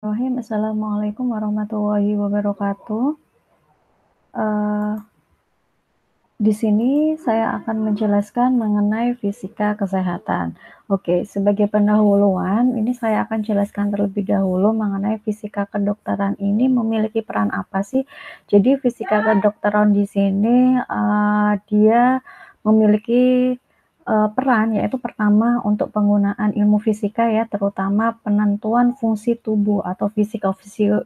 Assalamualaikum warahmatullahi wabarakatuh. Eee, di sini saya akan menjelaskan mengenai fisika kesehatan. Oke, sebagai pendahuluan, ini saya akan jelaskan terlebih dahulu mengenai fisika kedokteran ini memiliki peran apa sih. Jadi fisika kedokteran di sini, dia memiliki, peran yaitu pertama untuk penggunaan ilmu fisika ya, terutama penentuan fungsi tubuh atau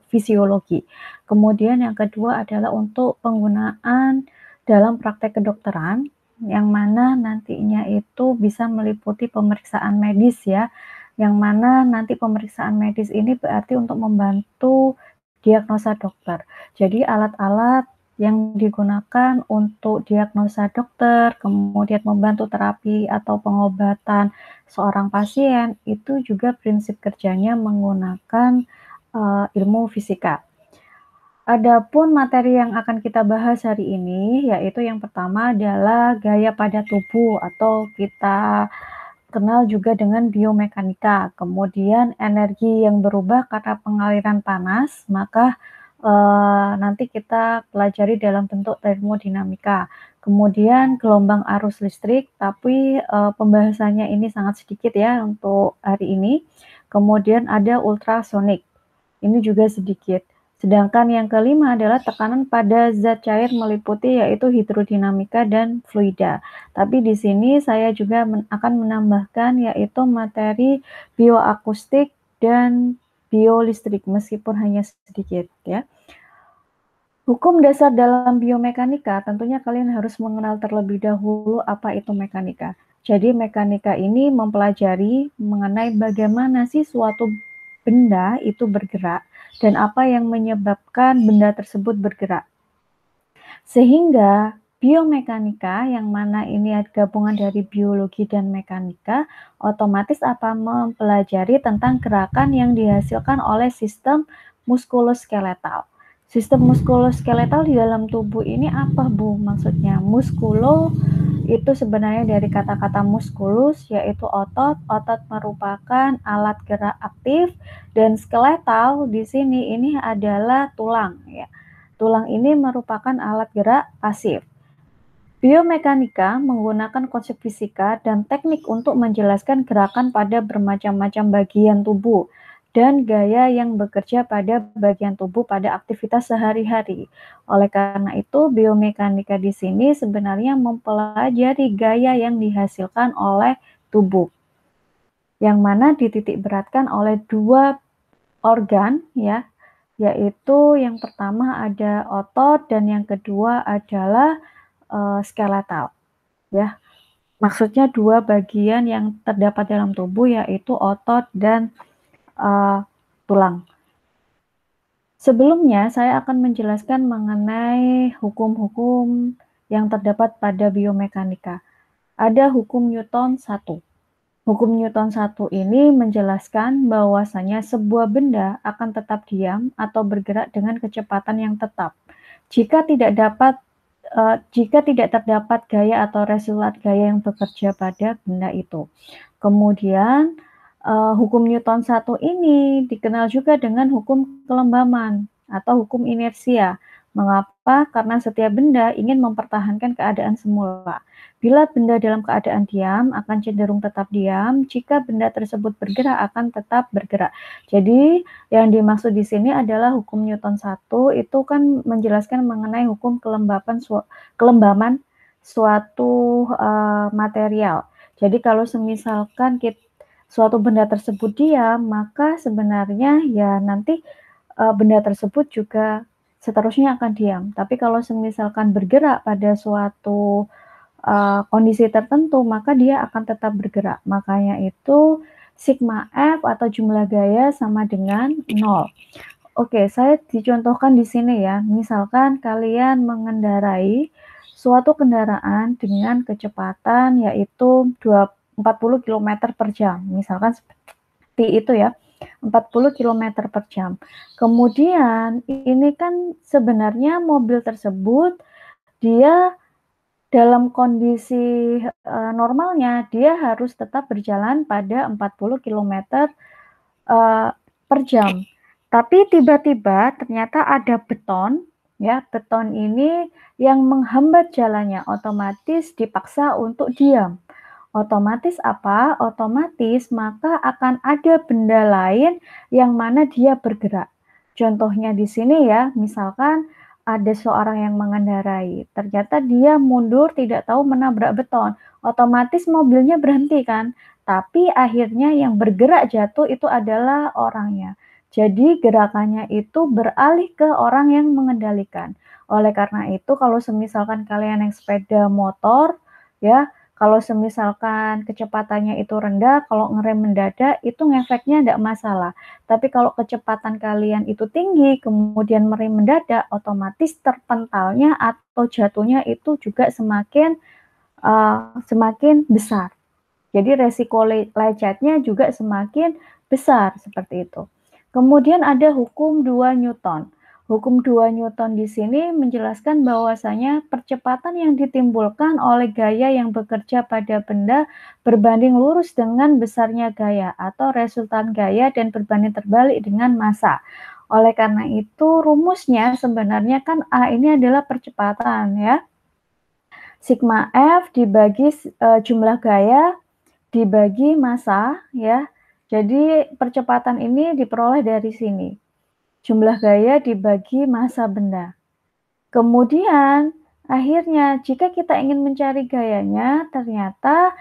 fisiologi. Kemudian yang kedua adalah untuk penggunaan dalam praktek kedokteran, yang mana nantinya itu bisa meliputi pemeriksaan medis ya, yang mana nanti pemeriksaan medis ini berarti untuk membantu diagnosa dokter. Jadi alat-alat yang digunakan untuk diagnosa dokter, kemudian membantu terapi atau pengobatan seorang pasien, itu juga prinsip kerjanya menggunakan, ilmu fisika. Adapun materi yang akan kita bahas hari ini, yaitu yang pertama adalah gaya pada tubuh atau kita kenal juga dengan biomekanika. Kemudian energi yang berubah karena pengaliran panas, maka nanti kita pelajari dalam bentuk termodinamika. Kemudian gelombang arus listrik, tapi pembahasannya ini sangat sedikit ya untuk hari ini. Kemudian ada ultrasonik, ini juga sedikit. Sedangkan yang kelima adalah tekanan pada zat cair meliputi yaitu hidrodinamika dan fluida. Tapi di sini saya juga akan menambahkan yaitu materi bioakustik dan biolistrik meskipun hanya sedikit ya. Hukum dasar dalam biomekanika tentunya kalian harus mengenal terlebih dahulu apa itu mekanika. Jadi mekanika ini mempelajari mengenai bagaimana sih suatu benda itu bergerak dan apa yang menyebabkan benda tersebut bergerak. Sehingga biomekanika yang mana ini gabungan dari biologi dan mekanika otomatis akan mempelajari tentang gerakan yang dihasilkan oleh sistem muskuloskeletal. Sistem muskuloskeletal di dalam tubuh ini apa Bu maksudnya? Muskulo itu sebenarnya dari kata-kata muskulus yaitu otot. Otot merupakan alat gerak aktif dan skeletal di sini ini adalah tulang ya. Tulang ini merupakan alat gerak pasif. Biomekanika menggunakan konsep fisika dan teknik untuk menjelaskan gerakan pada bermacam-macam bagian tubuh dan gaya yang bekerja pada bagian tubuh pada aktivitas sehari-hari. Oleh karena itu, biomekanika di sini sebenarnya mempelajari gaya yang dihasilkan oleh tubuh, yang mana dititik beratkan oleh dua organ ya, yaitu yang pertama ada otot dan yang kedua adalah skeletal ya. Maksudnya dua bagian yang terdapat dalam tubuh yaitu otot dan tulang. Sebelumnya saya akan menjelaskan mengenai hukum-hukum yang terdapat pada biomekanika. Ada hukum Newton 1. Hukum Newton 1 ini menjelaskan bahwasanya sebuah benda akan tetap diam atau bergerak dengan kecepatan yang tetap jika tidak terdapat gaya atau resultat gaya yang bekerja pada benda itu. Kemudian hukum Newton 1 ini dikenal juga dengan hukum kelembaman atau hukum inersia. Mengapa? Karena setiap benda ingin mempertahankan keadaan semula. Bila benda dalam keadaan diam akan cenderung tetap diam, jika benda tersebut bergerak akan tetap bergerak. Jadi yang dimaksud di sini adalah hukum Newton 1 itu kan menjelaskan mengenai hukum kelembaman suatu material. Jadi kalau semisalkan suatu benda tersebut diam, maka sebenarnya ya nanti benda tersebut juga seterusnya akan diam. Tapi kalau semisalkan bergerak pada suatu kondisi tertentu, maka dia akan tetap bergerak. Makanya itu sigma F atau jumlah gaya sama dengan 0. Oke, saya dicontohkan di sini ya. Misalkan kalian mengendarai suatu kendaraan dengan kecepatan yaitu 40 km per jam. Misalkan seperti itu ya. 40 km per jam. Kemudian ini kan sebenarnya mobil tersebut dia dalam kondisi normalnya dia harus tetap berjalan pada 40 km per jam. Tapi tiba-tiba ternyata ada beton, ya, beton ini yang menghambat jalannya, otomatis dipaksa untuk diam. Otomatis apa? Otomatis maka akan ada benda lain yang mana dia bergerak. Contohnya di sini ya, misalkan ada seorang yang mengendarai, ternyata dia mundur tidak tahu menabrak beton, otomatis mobilnya berhenti kan, tapi akhirnya yang bergerak jatuh itu adalah orangnya. Jadi gerakannya itu beralih ke orang yang mengendalikan. Oleh karena itu kalau semisalkan kalian yang sepeda motor, ya, kalau semisalkan kecepatannya itu rendah, kalau ngerem mendadak itu ngefeknya nggak masalah. Tapi kalau kecepatan kalian itu tinggi, kemudian merem mendadak, otomatis terpentalnya atau jatuhnya itu juga semakin besar. Jadi resiko lecetnya juga semakin besar seperti itu. Kemudian ada hukum 2 Newton. Hukum 2 Newton di sini menjelaskan bahwasanya percepatan yang ditimbulkan oleh gaya yang bekerja pada benda berbanding lurus dengan besarnya gaya atau resultan gaya dan berbanding terbalik dengan massa. Oleh karena itu rumusnya sebenarnya kan A ini adalah percepatan ya. Sigma F dibagi jumlah gaya dibagi massa ya. Jadi percepatan ini diperoleh dari sini. Jumlah gaya dibagi massa benda. Kemudian akhirnya jika kita ingin mencari gayanya, ternyata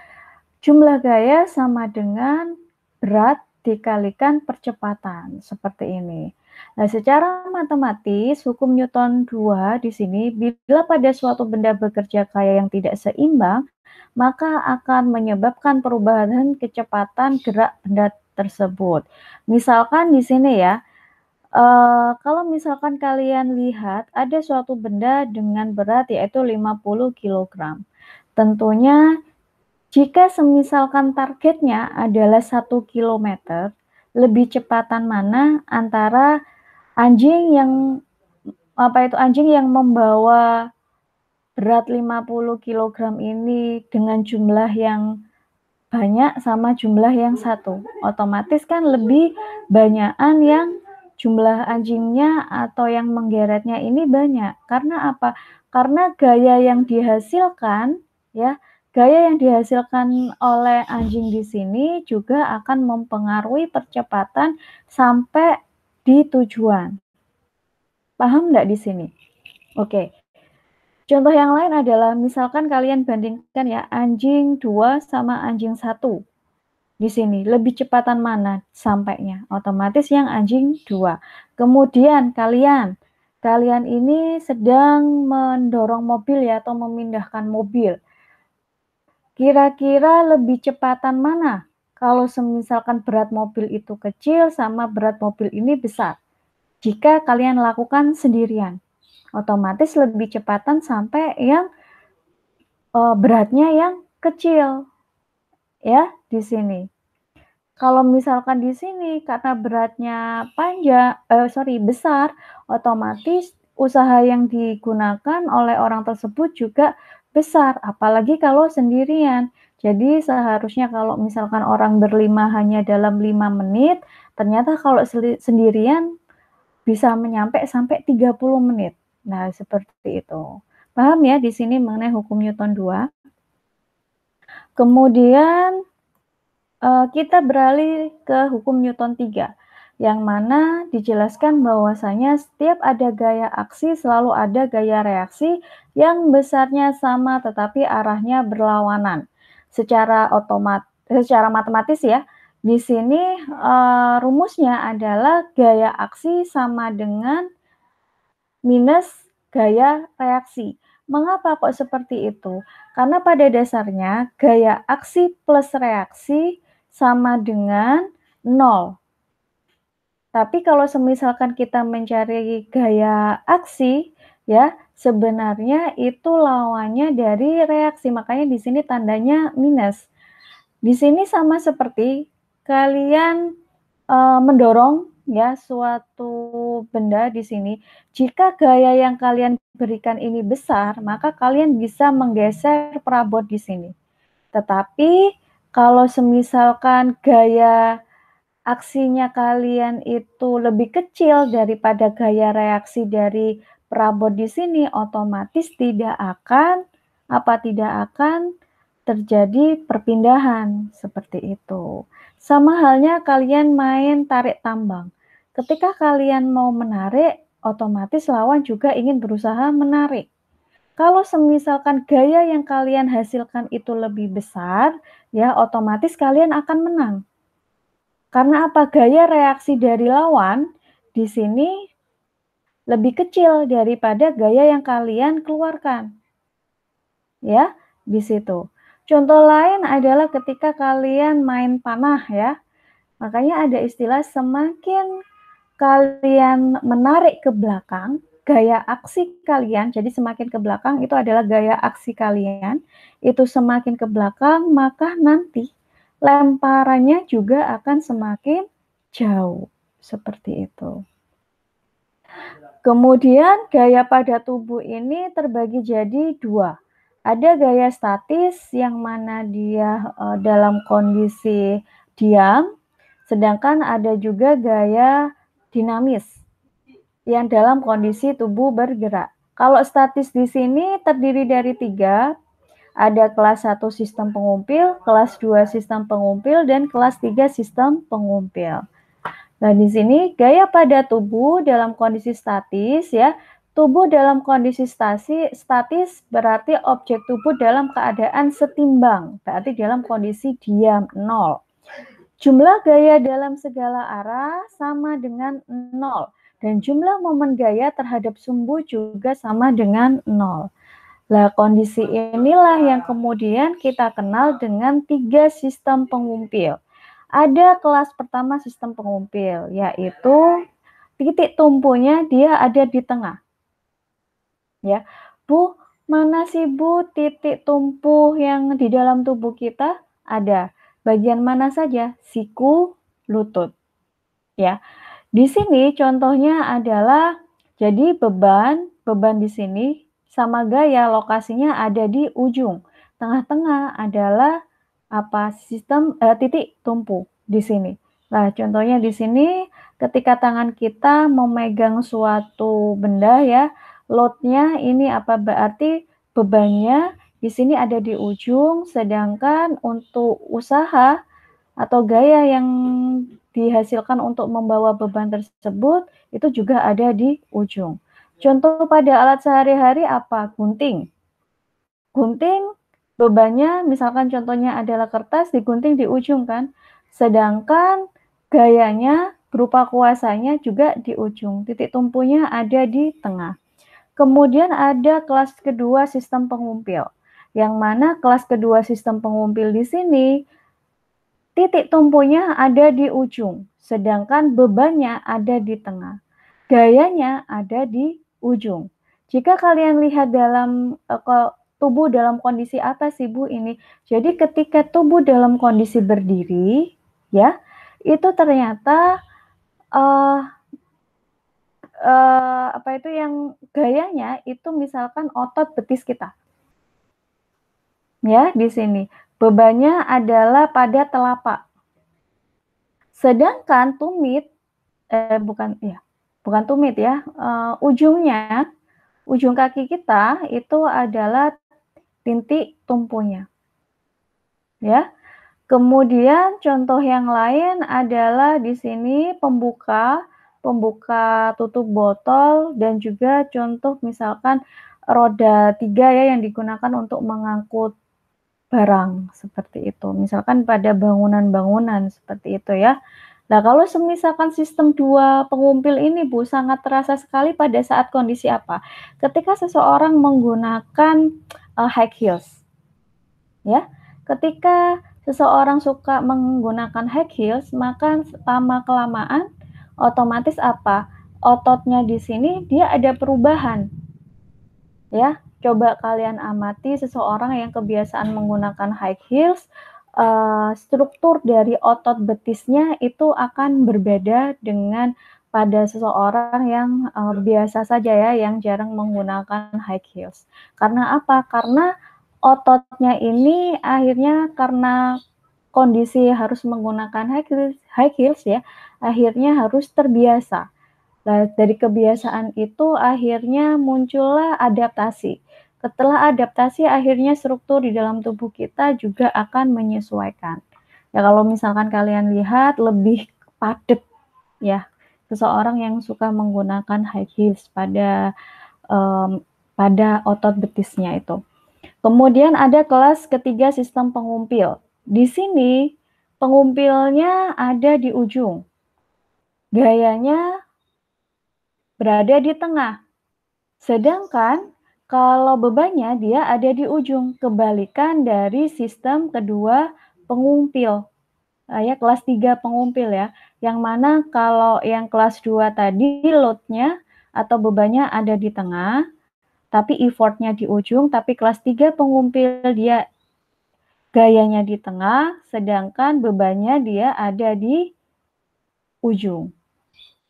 jumlah gaya sama dengan berat dikalikan percepatan, seperti ini. Nah, secara matematis, hukum Newton 2 di sini, bila pada suatu benda bekerja gaya yang tidak seimbang, maka akan menyebabkan perubahan kecepatan gerak benda tersebut. Misalkan di sini ya, kalau misalkan kalian lihat ada suatu benda dengan berat yaitu 50 kg. Tentunya jika semisalkan targetnya adalah 1 kilometer, lebih cepatan mana antara anjing yang membawa berat 50 kg ini dengan jumlah yang banyak sama jumlah yang satu. Otomatis kan lebih banyakan yang jumlah anjingnya atau yang menggeretnya ini banyak. Karena apa? Karena gaya yang dihasilkan ya, gaya yang dihasilkan oleh anjing di sini juga akan mempengaruhi percepatan sampai di tujuan. Paham nggak di sini? Oke. Contoh yang lain adalah misalkan kalian bandingkan ya, anjing 2 sama anjing 1. Di sini, lebih cepatan mana sampainya? Otomatis yang anjing 2. Kemudian kalian ini sedang mendorong mobil ya, atau memindahkan mobil. Kira-kira lebih cepatan mana? Kalau semisalkan berat mobil itu kecil sama berat mobil ini besar. Jika kalian lakukan sendirian, otomatis lebih cepatan sampai yang beratnya yang kecil, ya, di sini. Kalau misalkan di sini karena beratnya besar, otomatis usaha yang digunakan oleh orang tersebut juga besar, apalagi kalau sendirian. Jadi seharusnya kalau misalkan orang berlima hanya dalam 5 menit, ternyata kalau sendirian bisa menyampai sampai 30 menit. Nah, seperti itu. Paham ya di sini mengenai hukum Newton 2? Kemudian kita beralih ke hukum Newton 3, yang mana dijelaskan bahwasanya setiap ada gaya aksi selalu ada gaya reaksi yang besarnya sama tetapi arahnya berlawanan. Secara matematis ya, di sini rumusnya adalah gaya aksi sama dengan minus gaya reaksi. Mengapa kok seperti itu? Karena pada dasarnya gaya aksi plus reaksi sama dengan 0. Tapi kalau semisalkan kita mencari gaya aksi, ya, sebenarnya itu lawannya dari reaksi, makanya di sini tandanya minus. Di sini sama seperti kalian mendorong ya suatu benda di sini, jika gaya yang kalian berikan ini besar, maka kalian bisa menggeser perabot di sini. Tetapi kalau semisalkan gaya aksinya kalian itu lebih kecil daripada gaya reaksi dari perabot di sini, otomatis tidak akan terjadi perpindahan, seperti itu. Sama halnya kalian main tarik tambang. Ketika kalian mau menarik, otomatis lawan juga ingin berusaha menarik. Kalau semisalkan gaya yang kalian hasilkan itu lebih besar, ya otomatis kalian akan menang. Karena apa? Gaya reaksi dari lawan di sini lebih kecil daripada gaya yang kalian keluarkan. Ya, di situ. Contoh lain adalah ketika kalian main panah ya. Makanya ada istilah semakin kalian menarik ke belakang, gaya aksi kalian, jadi semakin ke belakang itu adalah gaya aksi kalian, itu semakin ke belakang, maka nanti lemparannya juga akan semakin jauh, seperti itu. Kemudian gaya pada tubuh ini terbagi jadi dua. Ada gaya statis yang mana dia dalam kondisi diam, sedangkan ada juga gaya dinamis yang dalam kondisi tubuh bergerak. Kalau statis di sini terdiri dari 3, ada kelas 1 sistem pengumpil, kelas 2 sistem pengumpil, dan kelas 3 sistem pengumpil. Nah, di sini gaya pada tubuh dalam kondisi statis ya. Tubuh dalam kondisi statis berarti objek tubuh dalam keadaan setimbang, berarti dalam kondisi diam, 0. Jumlah gaya dalam segala arah sama dengan 0. Dan jumlah momen gaya terhadap sumbu juga sama dengan 0. Nah, kondisi inilah yang kemudian kita kenal dengan 3 sistem pengumpil. Ada kelas pertama sistem pengumpil, yaitu titik tumpunya dia ada di tengah. Ya, Bu, mana sih Bu titik tumpu yang di dalam tubuh kita? Ada. Bagian mana saja? Siku, lutut. Ya. Di sini contohnya adalah jadi beban di sini sama gaya lokasinya ada di ujung. Tengah-tengah adalah sistem titik tumpu di sini. Nah, contohnya di sini ketika tangan kita memegang suatu benda ya, load-nya ini berarti bebannya di sini ada di ujung, sedangkan untuk usaha atau gaya yang dihasilkan untuk membawa beban tersebut itu juga ada di ujung. Contoh pada alat sehari-hari apa? Gunting. Gunting bebannya misalkan contohnya adalah kertas digunting di ujung kan. Sedangkan gayanya berupa kuasanya juga di ujung. Titik tumpunya ada di tengah. Kemudian ada kelas kedua sistem pengumpil. Yang mana kelas kedua sistem pengumpil di sini titik tumpunya ada di ujung, sedangkan bebannya ada di tengah. Gayanya ada di ujung. Jika kalian lihat dalam tubuh dalam kondisi apa sih Bu ini? Jadi ketika tubuh dalam kondisi berdiri, ya, itu ternyata yang gayanya itu misalkan otot betis kita. Ya, di sini. Bebannya adalah pada telapak. Sedangkan tumit bukan tumit ya, ujung kaki kita itu adalah titik tumpunya. Ya. Kemudian contoh yang lain adalah di sini pembuka tutup botol dan juga contoh misalkan roda 3 ya yang digunakan untuk mengangkut barang seperti itu. Misalkan pada bangunan-bangunan seperti itu ya. Nah, kalau misalkan sistem 2 pengumpil ini Bu, sangat terasa sekali pada saat kondisi apa? Ketika seseorang menggunakan high heels. Ya. Ketika seseorang suka menggunakan high heels, maka lama-kelamaan otomatis apa? Ototnya di sini dia ada perubahan. Ya, coba kalian amati seseorang yang kebiasaan menggunakan high heels, struktur dari otot betisnya itu akan berbeda dengan pada seseorang yang biasa saja ya, yang jarang menggunakan high heels. Karena apa? Karena ototnya ini akhirnya karena kondisi harus menggunakan high heels ya, akhirnya harus terbiasa. Nah, dari kebiasaan itu akhirnya muncullah adaptasi. Setelah adaptasi akhirnya struktur di dalam tubuh kita juga akan menyesuaikan. Ya kalau misalkan kalian lihat lebih padat ya, seseorang yang suka menggunakan high heels pada otot betisnya itu. Kemudian ada kelas ketiga sistem pengumpil. Di sini pengumpilnya ada di ujung. Gayanya berada di tengah. Sedangkan kalau bebannya dia ada di ujung, kebalikan dari sistem kedua pengumpil. Ya, kelas 3 pengumpil ya. Yang mana kalau yang kelas 2 tadi load-nya atau bebannya ada di tengah, tapi effort-nya di ujung, tapi kelas 3 pengumpil dia gayanya di tengah, sedangkan bebannya dia ada di ujung.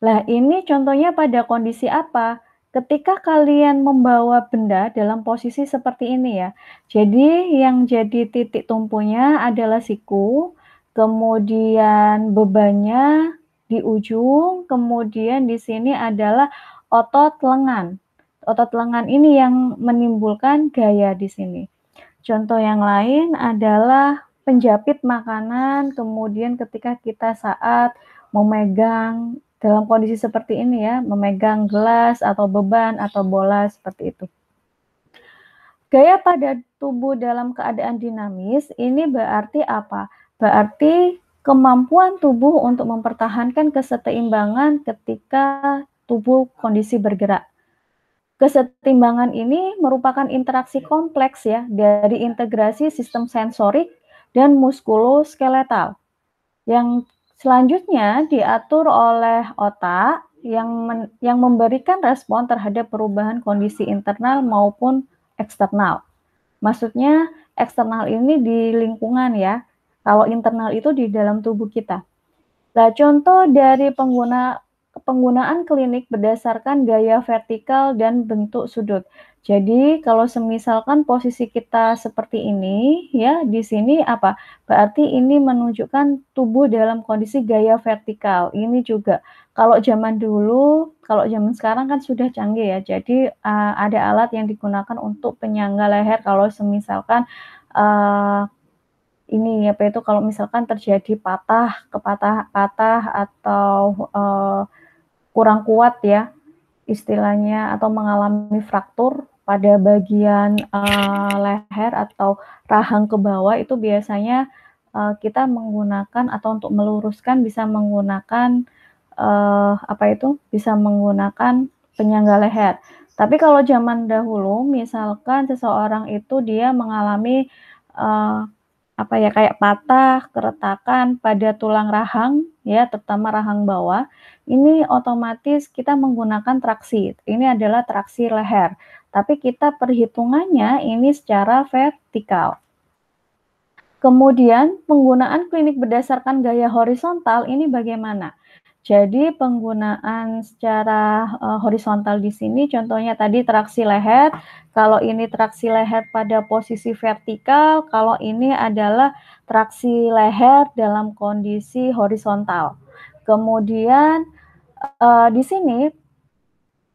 Lah ini contohnya pada kondisi apa? Ketika kalian membawa benda dalam posisi seperti ini ya. Jadi yang jadi titik tumpunya adalah siku, kemudian bebannya di ujung, kemudian di sini adalah otot lengan. Otot lengan ini yang menimbulkan gaya di sini. Contoh yang lain adalah penjapit makanan, kemudian ketika kita saat memegang dalam kondisi seperti ini ya, memegang gelas atau beban atau bola seperti itu. Gaya pada tubuh dalam keadaan dinamis ini berarti apa? Berarti kemampuan tubuh untuk mempertahankan keseimbangan ketika tubuh kondisi bergerak. Kesetimbangan ini merupakan interaksi kompleks ya dari integrasi sistem sensorik dan muskuloskeletal yang selanjutnya diatur oleh otak yang memberikan respon terhadap perubahan kondisi internal maupun eksternal. Maksudnya eksternal ini di lingkungan ya. Kalau internal itu di dalam tubuh kita. Nah, contoh dari penggunaan klinik berdasarkan gaya vertikal dan bentuk sudut. Jadi, kalau semisalkan posisi kita seperti ini, ya, di sini apa? Berarti ini menunjukkan tubuh dalam kondisi gaya vertikal. Ini juga kalau zaman dulu, kalau zaman sekarang kan sudah canggih ya. Jadi, ada alat yang digunakan untuk penyangga leher kalau semisalkan ini apa itu kalau misalkan terjadi patah atau kurang kuat ya istilahnya atau mengalami fraktur pada bagian leher atau rahang ke bawah itu biasanya kita menggunakan atau untuk meluruskan bisa menggunakan bisa menggunakan penyangga leher. Tapi kalau zaman dahulu misalkan seseorang itu dia mengalami uh, kayak patah, keretakan pada tulang rahang, ya, terutama rahang bawah, ini otomatis kita menggunakan traksi. Ini adalah traksi leher, tapi kita perhitungannya ini secara vertikal. Kemudian penggunaan klinik berdasarkan gaya horizontal ini bagaimana? Jadi penggunaan secara horizontal di sini contohnya tadi traksi leher, kalau ini traksi leher pada posisi vertikal, kalau ini adalah traksi leher dalam kondisi horizontal. Kemudian di sini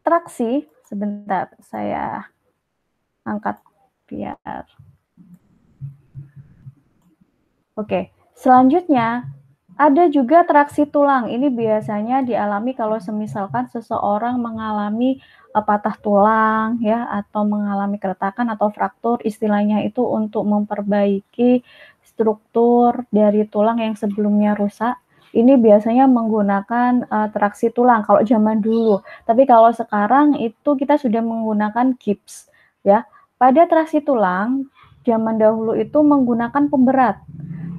traksi, sebentar saya angkat biar. Oke, selanjutnya ada juga traksi tulang. Ini biasanya dialami kalau semisalkan seseorang mengalami patah tulang ya atau mengalami keretakan atau fraktur, istilahnya itu untuk memperbaiki struktur dari tulang yang sebelumnya rusak. Ini biasanya menggunakan traksi tulang kalau zaman dulu. Tapi kalau sekarang itu kita sudah menggunakan gips ya. Pada traksi tulang zaman dahulu itu menggunakan pemberat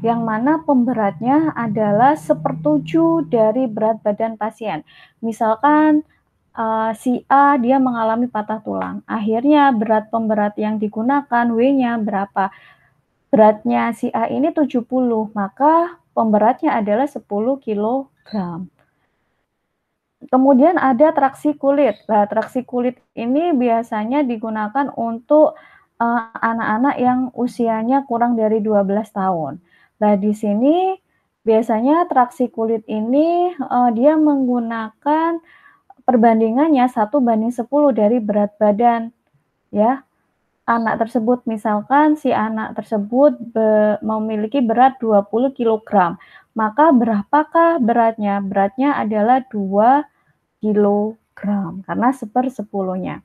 yang mana pemberatnya adalah 1/7 dari berat badan pasien. Misalkan si A dia mengalami patah tulang, akhirnya berat pemberat yang digunakan W-nya berapa? Beratnya si A ini 70, maka pemberatnya adalah 10 kilogram. Kemudian ada traksi kulit. Nah, traksi kulit ini biasanya digunakan untuk anak-anak yang usianya kurang dari 12 tahun. Nah, di sini biasanya traksi kulit ini, dia menggunakan perbandingannya 1:10 dari berat badan, ya, anak tersebut. Misalkan si anak tersebut memiliki berat 20 kilogram, maka berapakah beratnya? Beratnya adalah 2 kilogram, karena 1/10-nya.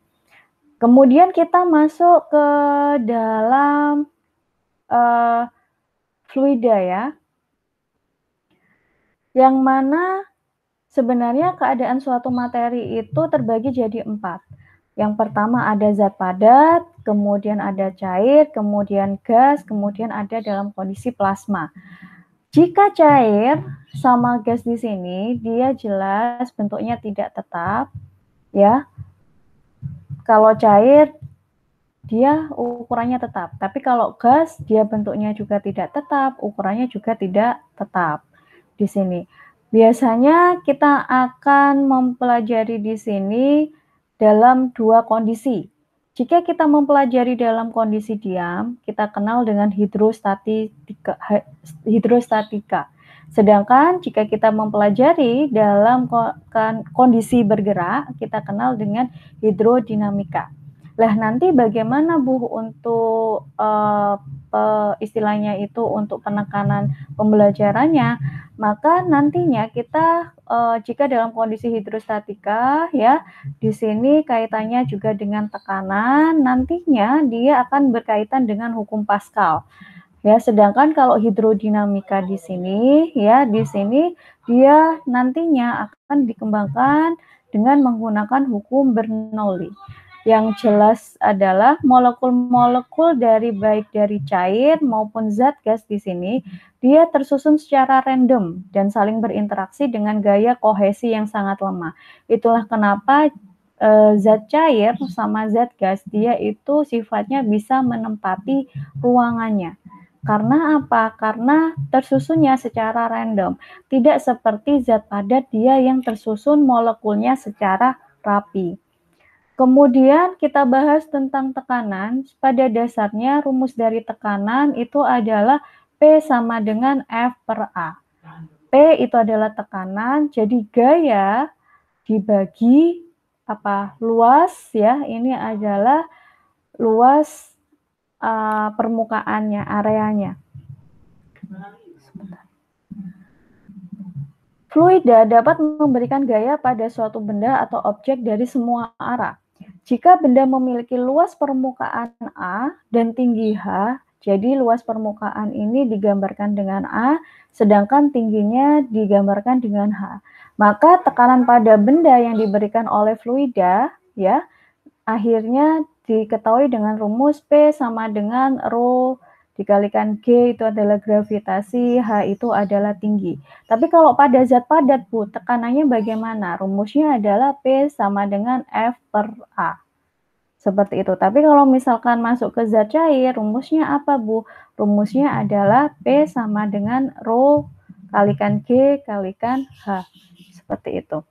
Kemudian kita masuk ke dalam, fluida ya, yang mana sebenarnya keadaan suatu materi itu terbagi jadi 4. Yang pertama ada zat padat, kemudian ada cair, kemudian gas, kemudian ada dalam kondisi plasma. Jika cair sama gas di sini, dia jelas bentuknya tidak tetap, ya. Kalau cair, dia ukurannya tetap. Tapi kalau gas, dia bentuknya juga tidak tetap, ukurannya juga tidak tetap di sini. Biasanya kita akan mempelajari di sini dalam 2 kondisi. Jika kita mempelajari dalam kondisi diam, kita kenal dengan hidrostatika. Sedangkan jika kita mempelajari dalam kondisi bergerak, kita kenal dengan hidrodinamika. Lah nanti bagaimana Bu untuk istilahnya itu untuk penekanan pembelajarannya? Maka nantinya kita jika dalam kondisi hidrostatika ya, di sini kaitannya juga dengan tekanan, nantinya dia akan berkaitan dengan hukum Pascal. Ya, sedangkan kalau hidrodinamika di sini ya, di sini dia nantinya akan dikembangkan dengan menggunakan hukum Bernoulli. Yang jelas adalah molekul-molekul baik dari cair maupun zat gas di sini, dia tersusun secara random dan saling berinteraksi dengan gaya kohesi yang sangat lemah. Itulah kenapa zat cair sama zat gas dia itu sifatnya bisa menempati ruangannya. Karena apa? Karena tersusunnya secara random. Tidak seperti zat padat dia yang tersusun molekulnya secara rapi. Kemudian kita bahas tentang tekanan. Pada dasarnya rumus dari tekanan itu adalah P sama dengan F per A. P itu adalah tekanan, jadi gaya dibagi luas ya, ini adalah luas permukaannya, areanya. Fluida dapat memberikan gaya pada suatu benda atau objek dari semua arah. Jika benda memiliki luas permukaan A dan tinggi H, jadi luas permukaan ini digambarkan dengan A, sedangkan tingginya digambarkan dengan H. Maka tekanan pada benda yang diberikan oleh fluida, ya, akhirnya diketahui dengan rumus P sama dengan rho dikalikan G itu adalah gravitasi, H itu adalah tinggi. Tapi kalau pada zat padat, Bu, tekanannya bagaimana? Rumusnya adalah P sama dengan F per A. Seperti itu. Tapi kalau misalkan masuk ke zat cair, rumusnya apa, Bu? Rumusnya adalah P sama dengan rho kalikan G kalikan H. Seperti itu.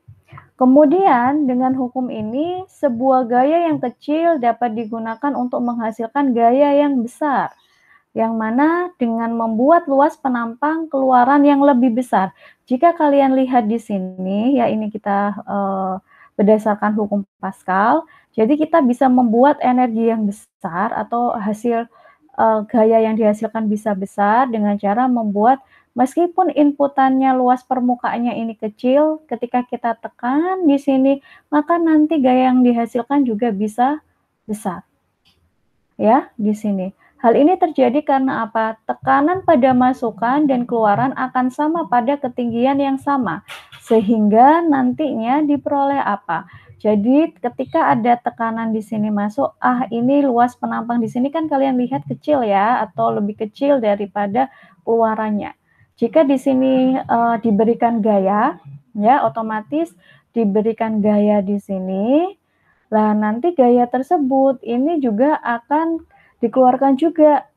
Kemudian dengan hukum ini, sebuah gaya yang kecil dapat digunakan untuk menghasilkan gaya yang besar. Yang mana dengan membuat luas penampang keluaran yang lebih besar. Jika kalian lihat di sini, ya ini kita berdasarkan hukum Pascal, jadi kita bisa membuat energi yang besar atau hasil gaya yang dihasilkan bisa besar dengan cara membuat meskipun inputannya luas permukaannya ini kecil, ketika kita tekan di sini, maka nanti gaya yang dihasilkan juga bisa besar. Ya, di sini. Hal ini terjadi karena apa? Tekanan pada masukan dan keluaran akan sama pada ketinggian yang sama, sehingga nantinya diperoleh apa? Jadi ketika ada tekanan di sini masuk, ini luas penampang di sini kan kalian lihat kecil ya, atau lebih kecil daripada keluarannya. Jika di sini diberikan gaya, ya otomatis diberikan gaya di sini. Nah, nanti gaya tersebut ini juga akan dikeluarkan juga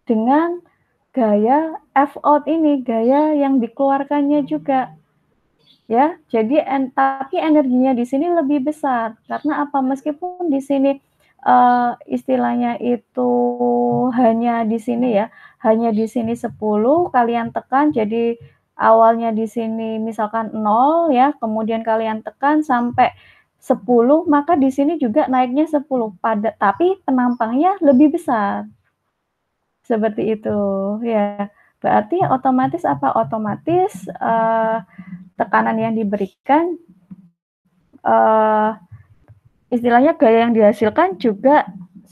dengan gaya F out ini, gaya yang dikeluarkannya juga. Ya, jadi tapi energinya di sini lebih besar. Karena apa? Meskipun di sini istilahnya itu hanya di sini ya, hanya di sini 10, kalian tekan, jadi awalnya di sini misalkan 0 ya, kemudian kalian tekan sampai 10, maka di sini juga naiknya 10, tapi penampangnya lebih besar. Seperti itu, ya. Berarti otomatis apa? Otomatis tekanan yang diberikan, istilahnya gaya yang dihasilkan juga,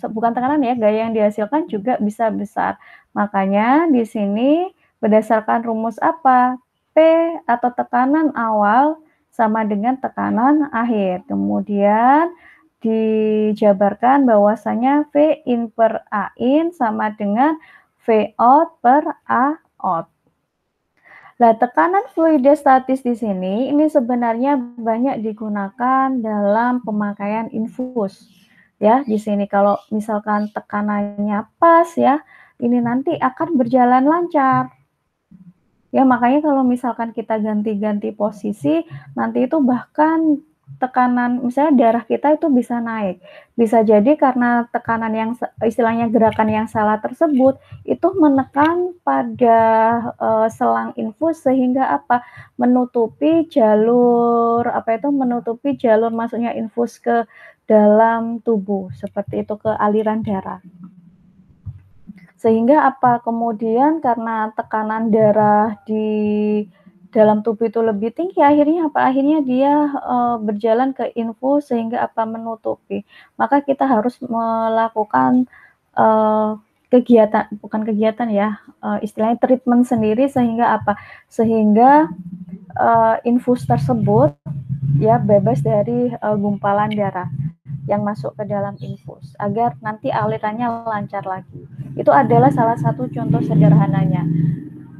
bukan tekanan ya, gaya yang dihasilkan juga bisa besar. Makanya di sini berdasarkan rumus apa? P atau tekanan awal sama dengan tekanan akhir. Kemudian dijabarkan bahwasanya V in per A in sama dengan V out per A out. Nah, tekanan fluidostatis di sini ini sebenarnya banyak digunakan dalam pemakaian infus. Ya, di sini kalau misalkan tekanannya pas ya, ini nanti akan berjalan lancar. Ya, makanya kalau misalkan kita ganti-ganti posisi, nanti itu bahkan tekanan, misalnya darah kita itu bisa naik. Bisa jadi karena tekanan yang, istilahnya gerakan yang salah tersebut, itu menekan pada selang infus sehingga apa? Menutupi jalur, menutupi jalur masuknya infus ke dalam tubuh, seperti itu, ke aliran darah. Sehingga apa? Kemudian karena tekanan darah di dalam tubuh itu lebih tinggi, akhirnya apa? Akhirnya dia berjalan ke infus sehingga apa? Menutupi. Maka kita harus melakukan bukan kegiatan ya, istilahnya treatment sendiri sehingga apa? Sehingga infus tersebut ya bebas dari gumpalan darah yang masuk ke dalam infus agar nanti alirannya lancar lagi. Itu adalah salah satu contoh sederhananya.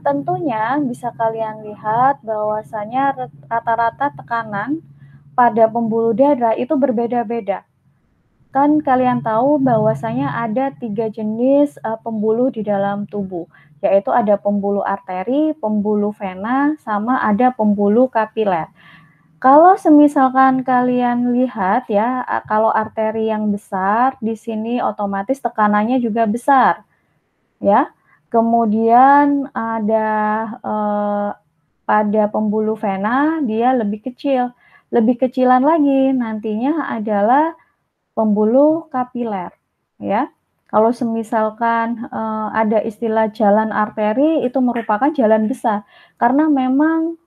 Tentunya bisa kalian lihat bahwasanya rata-rata tekanan pada pembuluh darah itu berbeda-beda. Kan kalian tahu bahwasanya ada 3 jenis pembuluh di dalam tubuh, yaitu ada pembuluh arteri, pembuluh vena, sama ada pembuluh kapiler. Kalau semisalkan kalian lihat ya, kalau arteri yang besar, di sini otomatis tekanannya juga besar, ya. Kemudian ada pada pembuluh vena dia lebih kecil. Lebih kecilan lagi nantinya adalah pembuluh kapiler, ya. Kalau semisalkan ada istilah jalan arteri, itu merupakan jalan besar, karena memang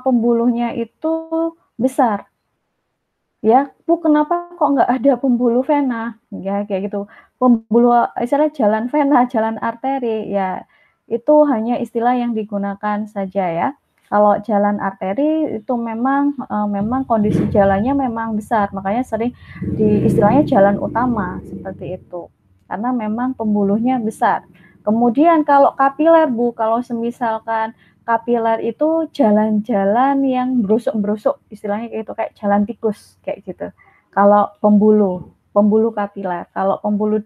pembuluhnya itu besar. Ya, Bu, kenapa kok nggak ada pembuluh vena? Ya, kayak gitu. Pembuluh, istilah jalan vena, jalan arteri, ya itu hanya istilah yang digunakan saja ya. Kalau jalan arteri itu memang kondisi jalannya memang besar, makanya sering istilahnya jalan utama seperti itu. Karena memang pembuluhnya besar. Kemudian kalau kapiler, Bu, kalau semisalkan kapiler itu jalan-jalan yang berusuk-berusuk, istilahnya kayak gitu, kayak jalan tikus, kayak gitu. Kalau pembuluh kapiler. Kalau pembuluh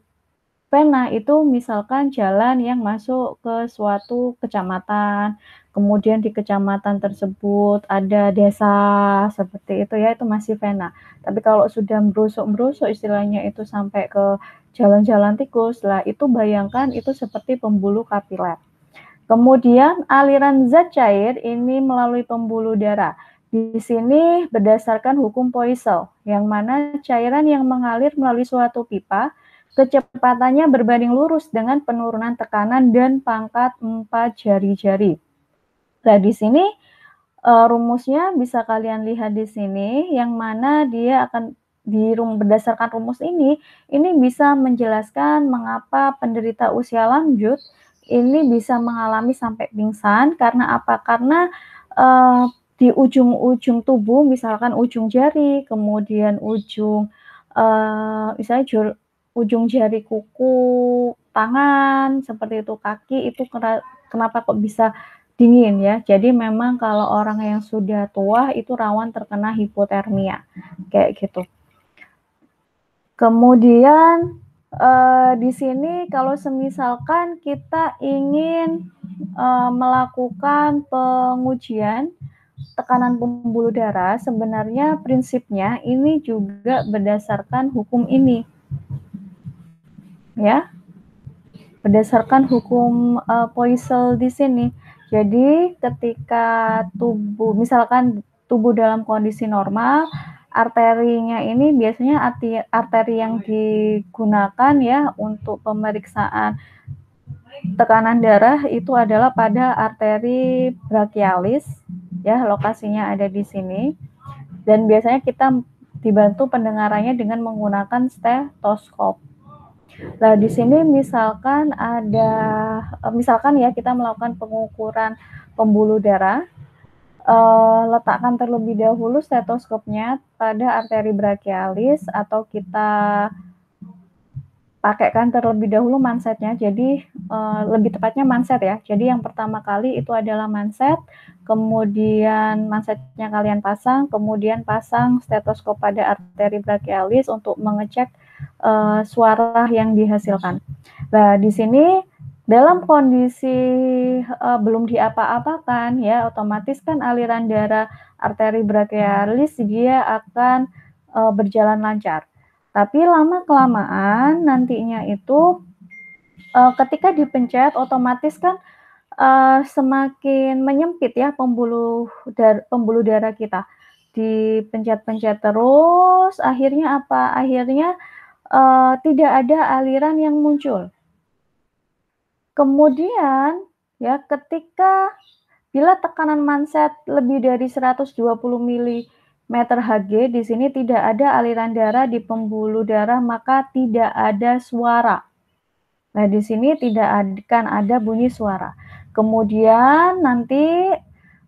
vena itu misalkan jalan yang masuk ke suatu kecamatan, kemudian di kecamatan tersebut ada desa, seperti itu ya, itu masih vena. Tapi kalau sudah berusuk-berusuk, istilahnya itu sampai ke jalan-jalan tikus, lah itu bayangkan itu seperti pembuluh kapiler. Kemudian aliran zat cair ini melalui pembuluh darah. Di sini berdasarkan hukum Poiseuille, yang mana cairan yang mengalir melalui suatu pipa, kecepatannya berbanding lurus dengan penurunan tekanan dan pangkat 4 jari-jari. Nah, di sini rumusnya bisa kalian lihat di sini, yang mana dia akan berdasarkan rumus ini bisa menjelaskan mengapa penderita usia lanjut ini bisa mengalami sampai pingsan. Karena apa? Karena di ujung-ujung tubuh, misalkan ujung jari, kemudian misalnya ujung jari kuku tangan, seperti itu, kaki, itu kenapa kok bisa dingin ya. Jadi memang kalau orang yang sudah tua itu rawan terkena hipotermia, kayak gitu. Kemudian di sini kalau semisalkan kita ingin melakukan pengujian tekanan pembuluh darah, sebenarnya prinsipnya ini juga berdasarkan hukum ini, ya. berdasarkan hukum Poiseuille di sini. Jadi ketika tubuh, misalkan tubuh dalam kondisi normal, arterinya ini biasanya arteri yang digunakan ya untuk pemeriksaan tekanan darah itu adalah pada arteri brachialis, ya lokasinya ada di sini. Dan biasanya kita dibantu pendengarannya dengan menggunakan stetoskop. Nah, di sini misalkan ya kita melakukan pengukuran pembuluh darah, letakkan terlebih dahulu stetoskopnya pada arteri brachialis atau kita pakaikan terlebih dahulu mansetnya. Jadi lebih tepatnya manset ya. Jadi yang pertama kali itu adalah manset, kemudian mansetnya kalian pasang, kemudian pasang stetoskop pada arteri brachialis untuk mengecek suara yang dihasilkan. Nah, di sini dalam kondisi belum diapa-apakan ya, otomatis kan aliran darah arteri brachialis dia akan berjalan lancar. Tapi lama-kelamaan nantinya itu ketika dipencet otomatis kan semakin menyempit ya pembuluh darah kita. Dipencet-pencet terus, akhirnya apa? Akhirnya tidak ada aliran yang muncul. Kemudian ya ketika bila tekanan manset lebih dari 120 mm Hg, di sini tidak ada aliran darah di pembuluh darah, maka tidak ada suara. Nah, di sini tidak akan ada bunyi suara. Kemudian nanti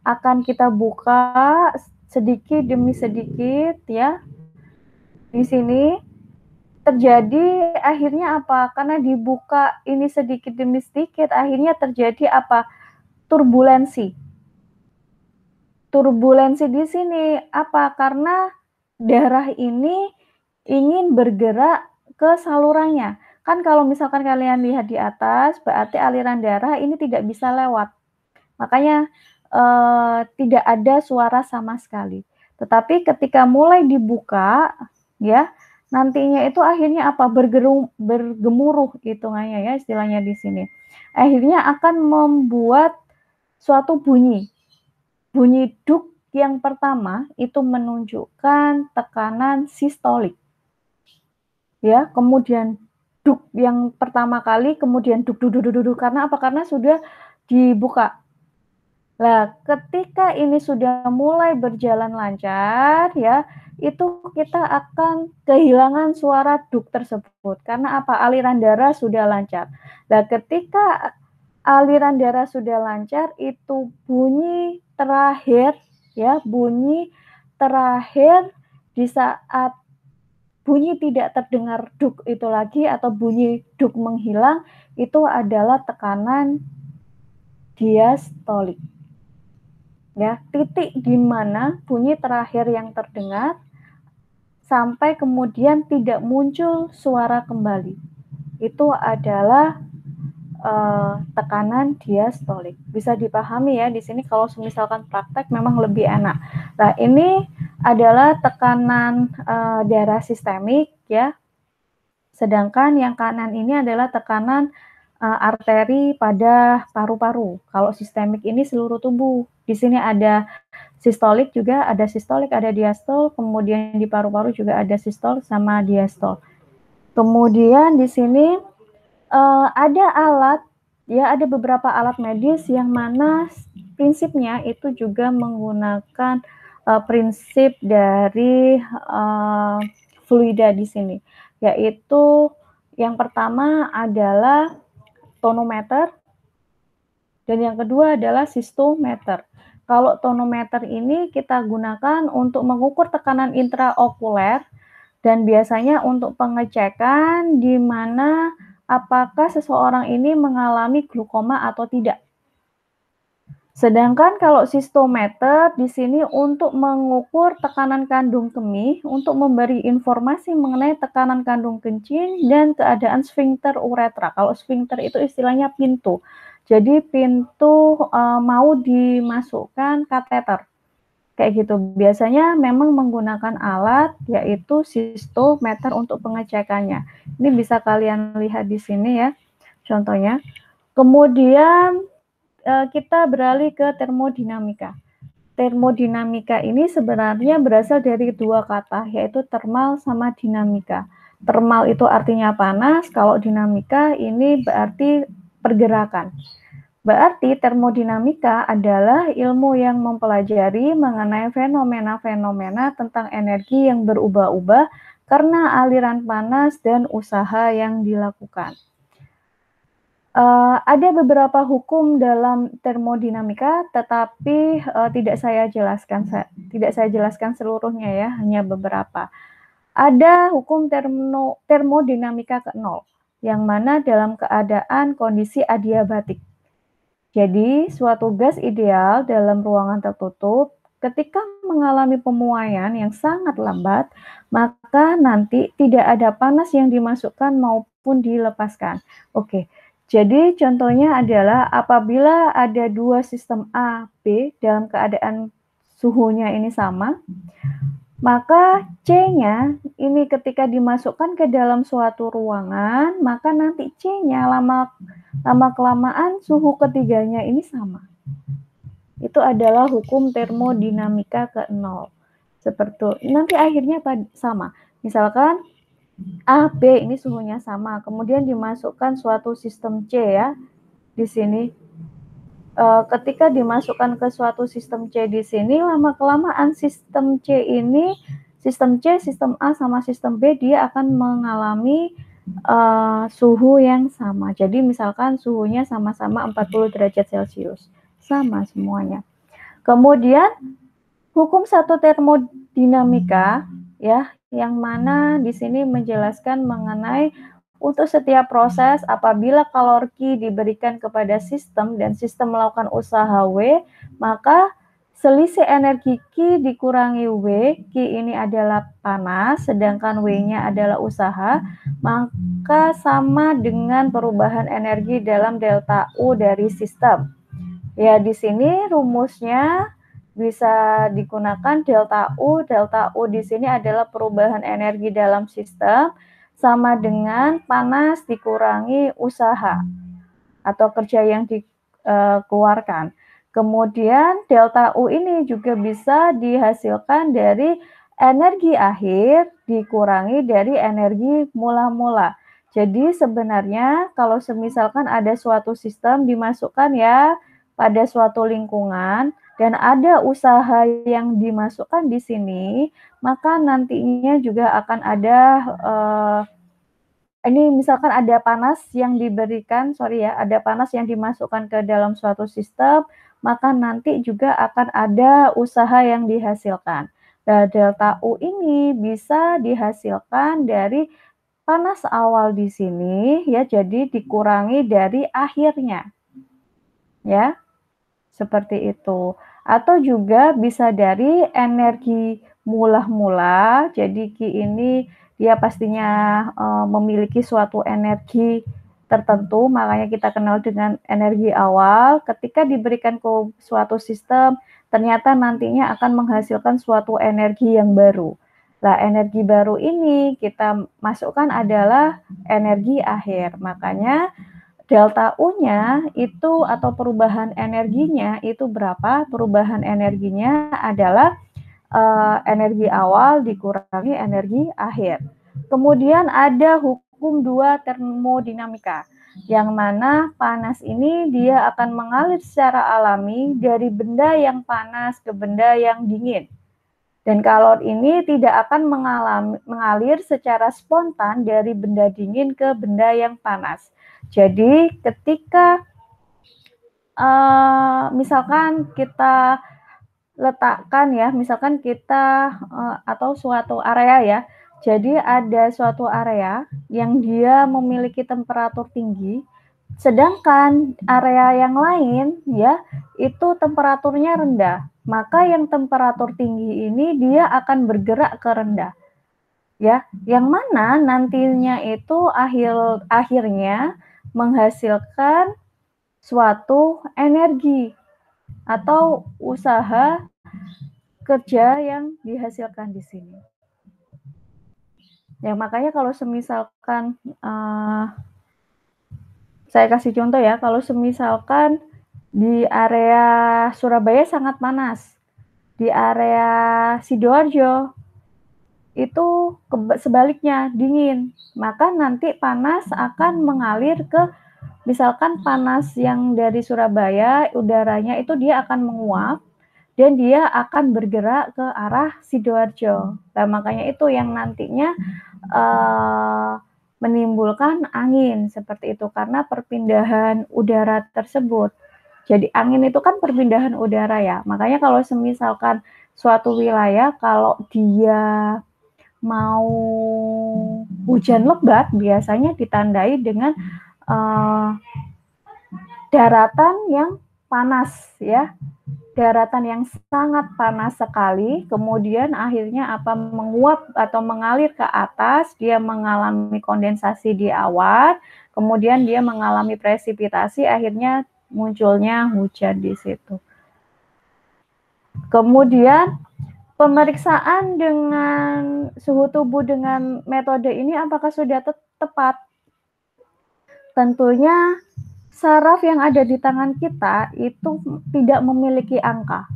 akan kita buka sedikit demi sedikit ya. Di sini terjadi akhirnya apa? Karena dibuka ini sedikit demi sedikit, akhirnya terjadi apa? Turbulensi. Turbulensi di sini apa? Karena darah ini ingin bergerak ke salurannya. Kan kalau misalkan kalian lihat di atas, berarti aliran darah ini tidak bisa lewat. Makanya tidak ada suara sama sekali. Tetapi ketika mulai dibuka, ya, nantinya itu akhirnya apa? Bergemuruh hitungannya ya istilahnya di sini. Akhirnya akan membuat suatu bunyi. Bunyi duk yang pertama itu menunjukkan tekanan sistolik. Ya, kemudian duk yang pertama kali, kemudian duk karena apa? Karena sudah dibuka. Nah, ketika ini sudah mulai berjalan lancar ya, itu kita akan kehilangan suara duk tersebut. Karena apa? Aliran darah sudah lancar. Nah, ketika aliran darah sudah lancar, itu bunyi terakhir ya, bunyi terakhir di saat bunyi tidak terdengar duk itu lagi atau bunyi duk menghilang, itu adalah tekanan diastolik. Ya, titik di mana bunyi terakhir yang terdengar sampai kemudian tidak muncul suara kembali. Itu adalah tekanan diastolik. Bisa dipahami ya di sini kalau misalkan praktek memang lebih enak. Nah, ini adalah tekanan darah sistemik ya. Sedangkan yang kanan ini adalah tekanan arteri pada paru-paru. Kalau sistemik ini seluruh tubuh. Di sini ada sistolik juga, ada sistolik, ada diastol, kemudian di paru-paru juga ada sistol sama diastol. Kemudian di sini ada alat, ya ada beberapa alat medis yang mana prinsipnya itu juga menggunakan prinsip dari fluida di sini, yaitu yang pertama adalah tonometer dan yang kedua adalah sistometer. Kalau tonometer ini kita gunakan untuk mengukur tekanan intraokuler dan biasanya untuk pengecekan di mana apakah seseorang ini mengalami glukoma atau tidak. Sedangkan kalau sistometer di sini untuk mengukur tekanan kandung kemih, untuk memberi informasi mengenai tekanan kandung kencing dan keadaan sphincter uretra. Kalau sphincter itu istilahnya pintu. Jadi pintu mau dimasukkan kateter. Kayak gitu. Biasanya memang menggunakan alat yaitu sistometer untuk pengecekannya. Ini bisa kalian lihat di sini ya. contohnya. Kemudian kita beralih ke termodinamika. Termodinamika ini sebenarnya berasal dari dua kata, yaitu thermal sama dinamika. Thermal itu artinya panas, kalau dinamika ini berarti pergerakan. Berarti termodinamika adalah ilmu yang mempelajari mengenai fenomena-fenomena tentang energi yang berubah-ubah karena aliran panas dan usaha yang dilakukan. Ada beberapa hukum dalam termodinamika, tetapi tidak saya jelaskan seluruhnya ya, hanya beberapa. Ada hukum termodinamika ke-0, yang mana dalam keadaan kondisi adiabatik. Jadi, suatu gas ideal dalam ruangan tertutup ketika mengalami pemuaian yang sangat lambat, maka nanti tidak ada panas yang dimasukkan maupun dilepaskan. Oke, jadi contohnya adalah apabila ada dua sistem A, B dalam keadaan suhunya ini sama, maka C-nya ini ketika dimasukkan ke dalam suatu ruangan, maka nanti C-nya lama-kelamaan suhu ketiganya ini sama. Itu adalah hukum termodinamika ke-0. Seperti nanti akhirnya sama. Misalkan A, B ini suhunya sama, kemudian dimasukkan suatu sistem C ya di sini. Ketika dimasukkan ke suatu sistem C di sini, lama-kelamaan sistem C ini, sistem C, sistem A, sama sistem B, dia akan mengalami suhu yang sama. Jadi misalkan suhunya sama-sama 40 derajat Celcius. Sama semuanya. Kemudian, hukum satu termodinamika, ya, yang mana di sini menjelaskan mengenai untuk setiap proses, apabila kalori Q diberikan kepada sistem dan sistem melakukan usaha W, maka selisih energi Q dikurangi W, Q ini adalah panas, sedangkan W-nya adalah usaha, maka sama dengan perubahan energi dalam delta U dari sistem. Ya, di sini rumusnya bisa digunakan delta U. Delta U di sini adalah perubahan energi dalam sistem, sama dengan panas dikurangi usaha atau kerja yang dikeluarkan. Kemudian delta U ini juga bisa dihasilkan dari energi akhir dikurangi dari energi mula-mula. Jadi sebenarnya kalau semisalkan ada suatu sistem dimasukkan ya pada suatu lingkungan dan ada usaha yang dimasukkan di sini, maka nantinya juga akan ada ini misalkan ada panas yang diberikan, ada panas yang dimasukkan ke dalam suatu sistem, maka nanti juga akan ada usaha yang dihasilkan. Nah, delta U ini bisa dihasilkan dari panas awal di sini, ya, jadi dikurangi dari akhirnya, ya, seperti itu. Atau juga bisa dari energi mula-mula, jadi Q ini dia pastinya memiliki suatu energi tertentu, makanya kita kenal dengan energi awal. Ketika diberikan ke suatu sistem, ternyata nantinya akan menghasilkan suatu energi yang baru. Nah, energi baru ini kita masukkan adalah energi akhir. Makanya delta U-nya itu atau perubahan energinya itu berapa? Perubahan energinya adalah energi awal dikurangi energi akhir. Kemudian ada hukum 2 termodinamika, yang mana panas ini dia akan mengalir secara alami dari benda yang panas ke benda yang dingin. Dan kalor ini tidak akan mengalir secara spontan dari benda dingin ke benda yang panas. Jadi ketika misalkan kita letakkan ya, misalkan kita atau suatu area ya. Jadi ada suatu area yang dia memiliki temperatur tinggi, sedangkan area yang lain ya itu temperaturnya rendah. Maka yang temperatur tinggi ini dia akan bergerak ke rendah. Ya, yang mana nantinya itu akhirnya menghasilkan suatu energi atau usaha kerja yang dihasilkan di sini. Ya, makanya kalau semisalkan Saya kasih contoh ya, kalau semisalkan di area Surabaya sangat panas, di area Sidoarjo itu sebaliknya dingin, maka nanti panas akan mengalir ke misalkan panas yang dari Surabaya, udaranya itu dia akan menguap dan dia akan bergerak ke arah Sidoarjo. Nah, makanya itu yang nantinya menimbulkan angin seperti itu karena perpindahan udara tersebut. Jadi angin itu kan perpindahan udara ya. Makanya kalau semisalkan suatu wilayah kalau dia mau hujan lebat biasanya ditandai dengan daratan yang panas ya. Daratan yang sangat panas sekali, kemudian akhirnya apa menguap atau mengalir ke atas, dia mengalami kondensasi di awan, kemudian dia mengalami presipitasi, akhirnya munculnya hujan di situ. Kemudian pemeriksaan dengan suhu tubuh dengan metode ini apakah sudah tepat? Tentunya saraf yang ada di tangan kita itu tidak memiliki angka.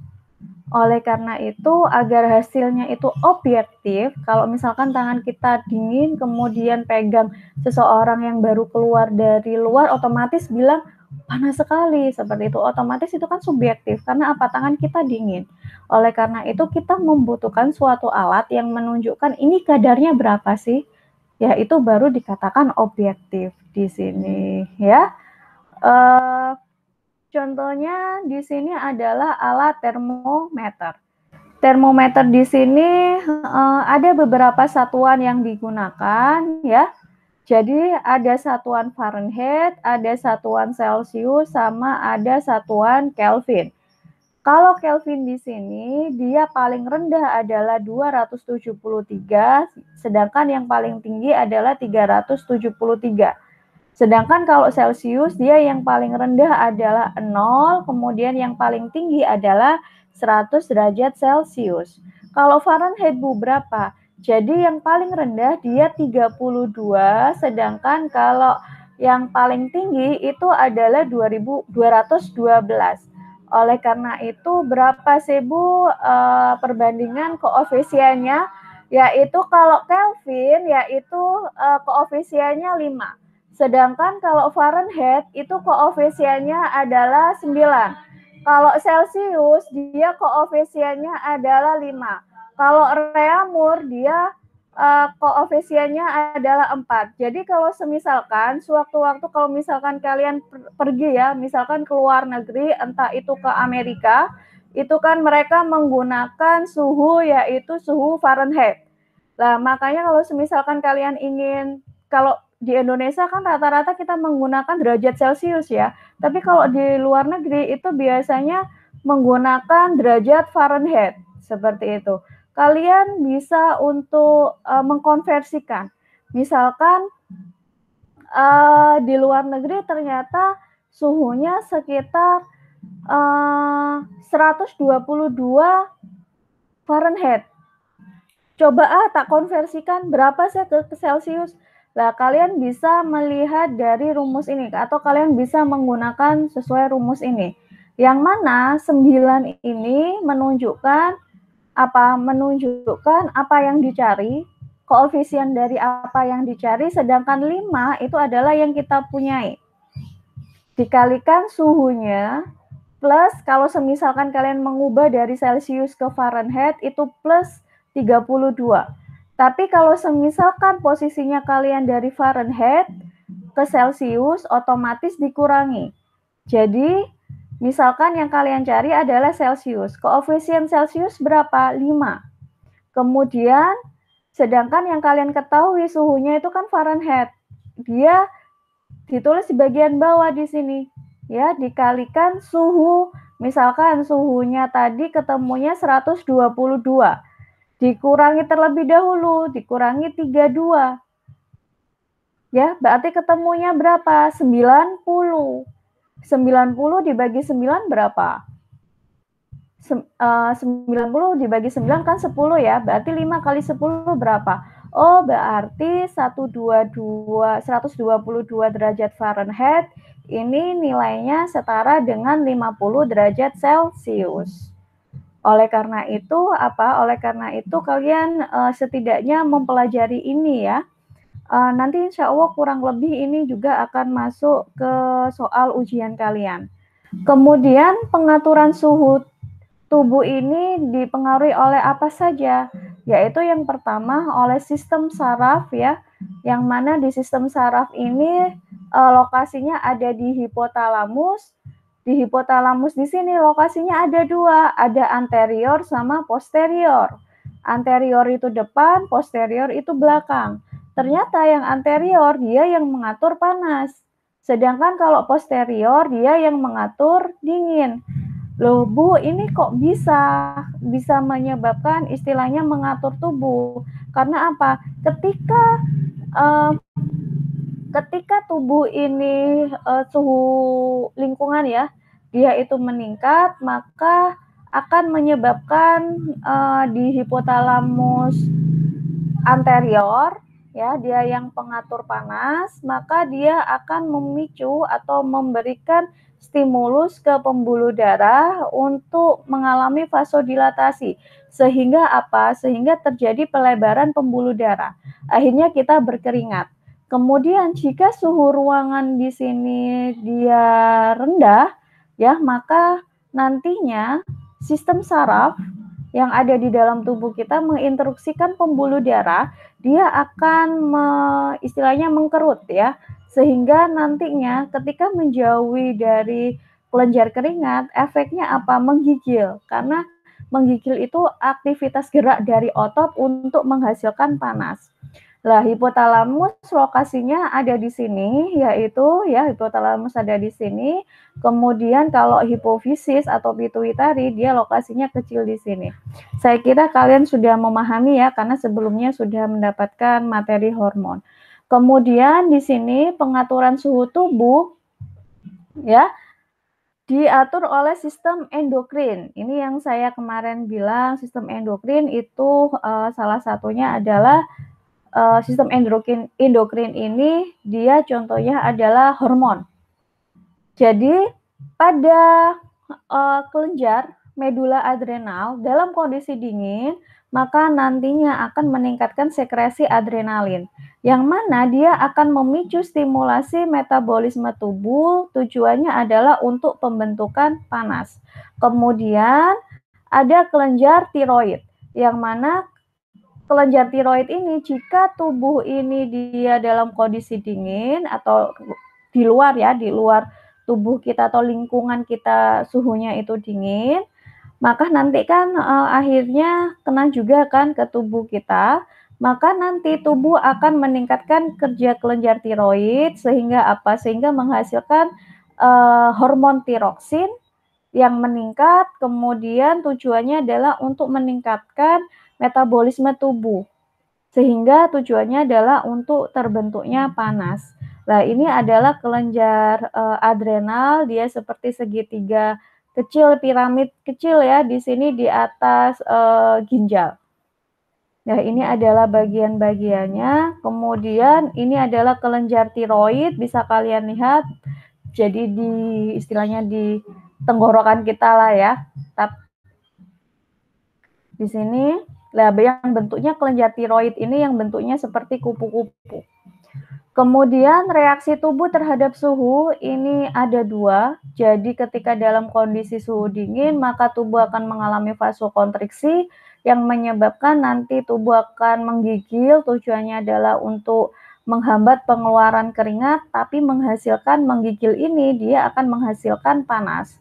Oleh karena itu, agar hasilnya itu objektif, kalau misalkan tangan kita dingin, kemudian pegang seseorang yang baru keluar dari luar, otomatis bilang, panas sekali, seperti itu. Otomatis itu kan subjektif, karena apa? Tangan kita dingin. Oleh karena itu, kita membutuhkan suatu alat yang menunjukkan ini kadarnya berapa sih? Ya, itu baru dikatakan objektif di sini, ya. Contohnya di sini adalah alat termometer. Termometer di sini ada beberapa satuan yang digunakan ya. Jadi ada satuan Fahrenheit, ada satuan Celcius, sama ada satuan Kelvin. Kalau Kelvin di sini dia paling rendah adalah 273, sedangkan yang paling tinggi adalah 373. Sedangkan kalau Celcius dia yang paling rendah adalah 0, kemudian yang paling tinggi adalah 100 derajat Celcius. Kalau Fahrenheit Bu berapa? Jadi yang paling rendah dia 32, sedangkan kalau yang paling tinggi itu adalah 2212. Oleh karena itu berapa sih Bu perbandingan koefisiennya? Yaitu kalau Kelvin yaitu koefisiennya 5. Sedangkan kalau Fahrenheit itu koefisiennya adalah 9. Kalau Celcius dia koefisiennya adalah 5. Kalau Reaumur dia koefisiennya adalah 4. Jadi kalau semisalkan sewaktu-waktu kalau misalkan kalian pergi ya, misalkan ke luar negeri, entah itu ke Amerika, itu kan mereka menggunakan suhu yaitu suhu Fahrenheit. Nah, makanya kalau semisalkan kalian ingin, kalau di Indonesia kan rata-rata kita menggunakan derajat Celcius ya. Tapi kalau di luar negeri itu biasanya menggunakan derajat Fahrenheit seperti itu. Kalian bisa untuk mengkonversikan. Misalkan di luar negeri ternyata suhunya sekitar 122 Fahrenheit. Coba tak konversikan berapa sih ke Celcius. Nah, kalian bisa melihat dari rumus ini atau kalian bisa menggunakan sesuai rumus ini. Yang mana 9 ini menunjukkan apa yang dicari, koefisien dari apa yang dicari, sedangkan 5 itu adalah yang kita punyai. Dikalikan suhunya plus kalau semisalkan kalian mengubah dari Celcius ke Fahrenheit itu plus 32. Tapi kalau semisalkan posisinya kalian dari Fahrenheit ke Celcius, otomatis dikurangi. Jadi, misalkan yang kalian cari adalah Celcius. Koefisien Celcius berapa? 5. Kemudian, sedangkan yang kalian ketahui suhunya itu kan Fahrenheit. Dia ditulis di bagian bawah di sini. Ya, dikalikan suhu. Misalkan suhunya tadi ketemunya 122. Dikurangi terlebih dahulu, dikurangi 32. Ya, berarti ketemunya berapa? 90. 90 dibagi 9 berapa? 90 dibagi 9 kan 10 ya, berarti 5 kali 10 berapa? Oh, berarti 122 derajat Fahrenheit ini nilainya setara dengan 50 derajat Celcius. Oleh karena itu kalian setidaknya mempelajari ini ya. Nanti insya Allah kurang lebih ini juga akan masuk ke soal ujian kalian. Kemudian pengaturan suhu tubuh ini dipengaruhi oleh apa saja? Yaitu yang pertama oleh sistem saraf ya, yang mana di sistem saraf ini lokasinya ada di hipotalamus. Di hipotalamus di sini lokasinya ada dua, ada anterior sama posterior. Anterior itu depan, posterior itu belakang. Ternyata yang anterior dia yang mengatur panas. Sedangkan kalau posterior dia yang mengatur dingin. Loh Bu, ini kok bisa menyebabkan istilahnya mengatur tubuh. Karena apa? Ketika tubuh ini suhu lingkungan ya, dia itu meningkat, maka akan menyebabkan di hipotalamus anterior ya, dia yang pengatur panas, maka dia akan memicu atau memberikan stimulus ke pembuluh darah untuk mengalami vasodilatasi. Sehingga apa? Sehingga terjadi pelebaran pembuluh darah. Akhirnya kita berkeringat. Kemudian jika suhu ruangan di sini dia rendah ya, maka nantinya sistem saraf yang ada di dalam tubuh kita menginstruksikan pembuluh darah, dia akan istilahnya mengkerut ya, sehingga nantinya ketika menjauhi dari kelenjar keringat, efeknya apa? Menggigil, karena menggigil itu aktivitas gerak dari otot untuk menghasilkan panas. Lah, hipotalamus lokasinya ada di sini, yaitu ya hipotalamus ada di sini. Kemudian kalau hipofisis atau pituitari dia lokasinya kecil di sini. Saya kira kalian sudah memahami ya, karena sebelumnya sudah mendapatkan materi hormon. Kemudian di sini pengaturan suhu tubuh ya diatur oleh sistem endokrin. Ini yang saya kemarin bilang, sistem endokrin itu salah satunya adalah sistem endokrin ini dia contohnya adalah hormon. Jadi pada kelenjar medula adrenal dalam kondisi dingin, maka nantinya akan meningkatkan sekresi adrenalin, yang mana dia akan memicu stimulasi metabolisme tubuh, tujuannya adalah untuk pembentukan panas. Kemudian ada kelenjar tiroid, yang mana kelenjar tiroid ini jika tubuh ini dia dalam kondisi dingin atau di luar ya, di luar tubuh kita atau lingkungan kita suhunya itu dingin, maka nanti kan akhirnya kena juga kan ke tubuh kita, maka nanti tubuh akan meningkatkan kerja kelenjar tiroid sehingga apa? Sehingga menghasilkan hormon tiroksin yang meningkat, kemudian tujuannya adalah untuk meningkatkan metabolisme tubuh, sehingga tujuannya adalah untuk terbentuknya panas. Nah, ini adalah kelenjar adrenal, dia seperti segitiga kecil, piramid kecil ya, di sini di atas ginjal. Nah, ini adalah bagian-bagiannya. Kemudian ini adalah kelenjar tiroid, bisa kalian lihat. Jadi di istilahnya di tenggorokan kita lah ya. Di sini, lah yang bentuknya kelenjar tiroid ini yang bentuknya seperti kupu-kupu. Kemudian reaksi tubuh terhadap suhu ini ada dua. Jadi ketika dalam kondisi suhu dingin, maka tubuh akan mengalami vasokonstriksi yang menyebabkan nanti tubuh akan menggigil. Tujuannya adalah untuk menghambat pengeluaran keringat, tapi menghasilkan menggigil ini dia akan menghasilkan panas.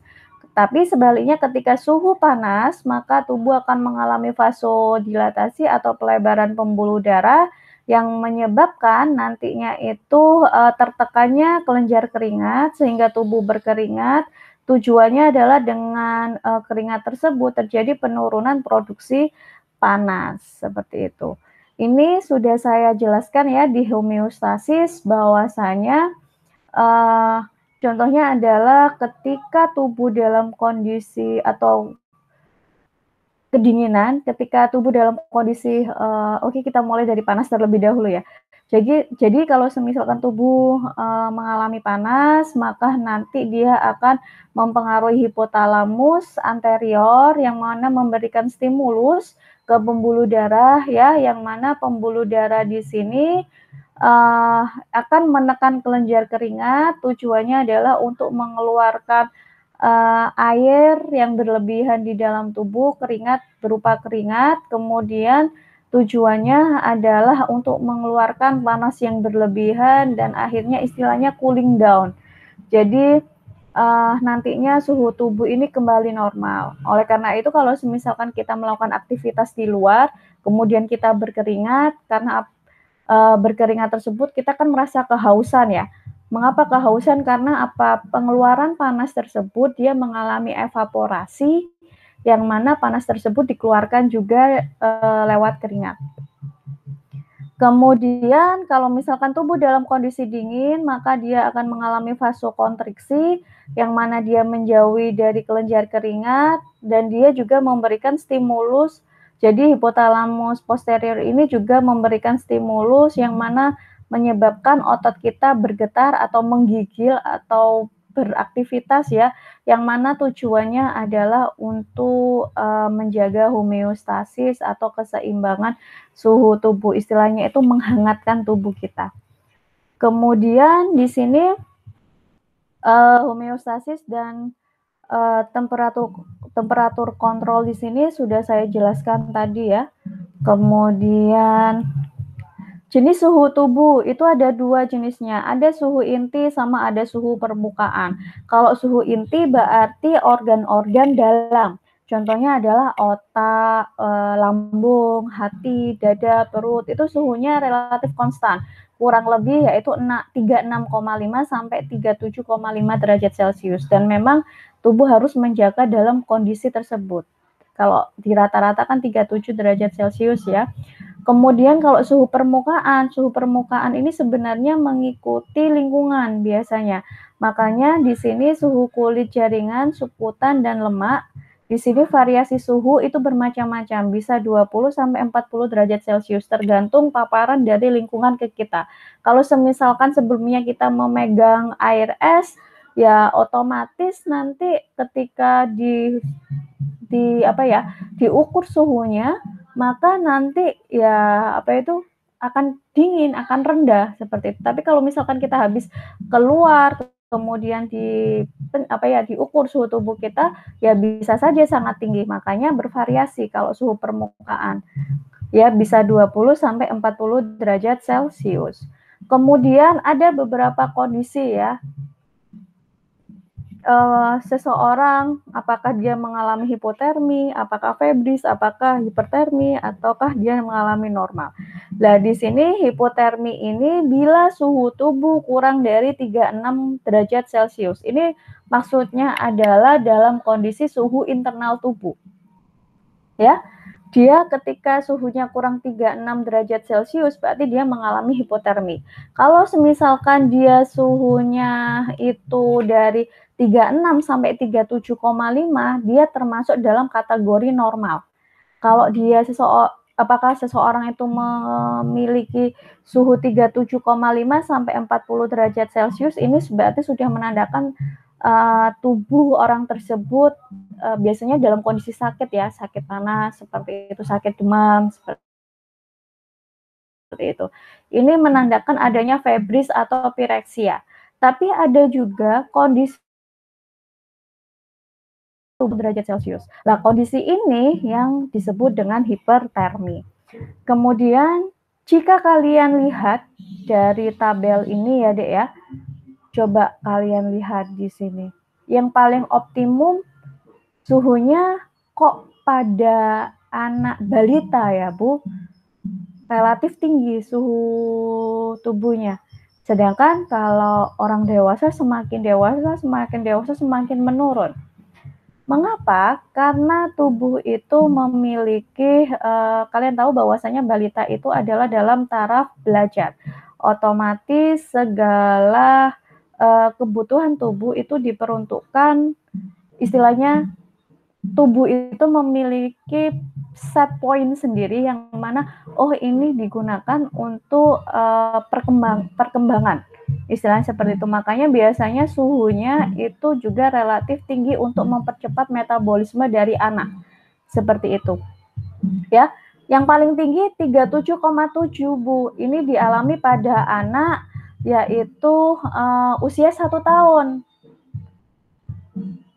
Tapi sebaliknya ketika suhu panas, maka tubuh akan mengalami vasodilatasi atau pelebaran pembuluh darah yang menyebabkan nantinya itu tertekannya kelenjar keringat sehingga tubuh berkeringat. Tujuannya adalah dengan keringat tersebut terjadi penurunan produksi panas seperti itu. Ini sudah saya jelaskan ya di homeostasis bahwasanya contohnya adalah ketika tubuh dalam kondisi atau kedinginan, ketika tubuh dalam kondisi oke, kita mulai dari panas terlebih dahulu ya. Jadi kalau semisalkan tubuh mengalami panas, maka nanti dia akan mempengaruhi hipotalamus anterior yang mana memberikan stimulus ke pembuluh darah ya, yang mana pembuluh darah di sini akan menekan kelenjar keringat. Tujuannya adalah untuk mengeluarkan air yang berlebihan di dalam tubuh, keringat berupa keringat, kemudian tujuannya adalah untuk mengeluarkan panas yang berlebihan dan akhirnya istilahnya cooling down. Jadi nantinya suhu tubuh ini kembali normal. Oleh karena itu kalau misalkan kita melakukan aktivitas di luar, kemudian kita berkeringat, karena berkeringat tersebut kita kan merasa kehausan ya. Mengapa kehausan? Karena pengeluaran panas tersebut dia mengalami evaporasi yang mana panas tersebut dikeluarkan juga lewat keringat. Kemudian kalau misalkan tubuh dalam kondisi dingin, maka dia akan mengalami vasokonstriksi yang mana dia menjauhi dari kelenjar keringat dan dia juga memberikan stimulus. Jadi hipotalamus posterior ini juga memberikan stimulus yang mana menyebabkan otot kita bergetar atau menggigil atau beraktivitas ya, yang mana tujuannya adalah untuk menjaga homeostasis atau keseimbangan suhu tubuh, istilahnya itu menghangatkan tubuh kita. Kemudian di sini homeostasis dan temperatur kontrol di sini sudah saya jelaskan tadi ya. Kemudian jenis suhu tubuh itu ada dua jenisnya, ada suhu inti sama ada suhu permukaan. Kalau suhu inti berarti organ-organ dalam. Contohnya adalah otak, lambung, hati, dada, perut, itu suhunya relatif konstan. Kurang lebih yaitu 36,5 sampai 37,5 derajat Celcius. Dan memang tubuh harus menjaga dalam kondisi tersebut. Kalau di rata-rata kan 37 derajat Celcius ya. Kemudian kalau suhu permukaan ini sebenarnya mengikuti lingkungan biasanya. Makanya di sini suhu kulit jaringan, suputan, dan lemak. Di sini variasi suhu itu bermacam-macam, bisa 20 sampai 40 derajat Celcius tergantung paparan dari lingkungan ke kita. Kalau semisalkan sebelumnya kita memegang air es, ya otomatis nanti ketika diukur suhunya, maka nanti ya akan dingin, akan rendah seperti itu. Tapi kalau misalkan kita habis keluar kemudian diukur suhu tubuh kita, ya bisa saja sangat tinggi. Makanya bervariasi kalau suhu permukaan. Ya bisa 20 sampai 40 derajat Celcius. Kemudian ada beberapa kondisi ya. Seseorang apakah dia mengalami hipotermi, apakah febris, apakah hipertermi, ataukah dia mengalami normal. Nah, di sini hipotermi ini bila suhu tubuh kurang dari 36 derajat Celcius. Ini maksudnya adalah dalam kondisi suhu internal tubuh. Ya, dia ketika suhunya kurang 36 derajat Celcius berarti dia mengalami hipotermi. Kalau semisalkan dia suhunya itu dari 36 sampai 37,5, dia termasuk dalam kategori normal. Kalau dia apakah seseorang itu memiliki suhu 37,5 sampai 40 derajat Celcius, ini berarti sudah menandakan tubuh orang tersebut biasanya dalam kondisi sakit ya, sakit panas seperti itu, sakit demam seperti itu. Ini menandakan adanya febris atau pireksia. Tapi ada juga kondisi derajat Celcius. Nah, kondisi ini yang disebut dengan hipertermi. Kemudian, jika kalian lihat dari tabel ini ya, Dek ya. Coba kalian lihat di sini. Yang paling optimum suhunya kok pada anak balita ya, Bu. Relatif tinggi suhu tubuhnya. Sedangkan kalau orang dewasa semakin dewasa semakin menurun. Mengapa? Karena tubuh itu memiliki, kalian tahu bahwasanya balita itu adalah dalam taraf belajar. Otomatis segala kebutuhan tubuh itu diperuntukkan, istilahnya tubuh itu memiliki set point sendiri yang mana ini digunakan untuk perkembangan, istilahnya seperti itu. Makanya biasanya suhunya itu juga relatif tinggi untuk mempercepat metabolisme dari anak, seperti itu ya. Yang paling tinggi 37,7 Bu, ini dialami pada anak yaitu usia 1 tahun.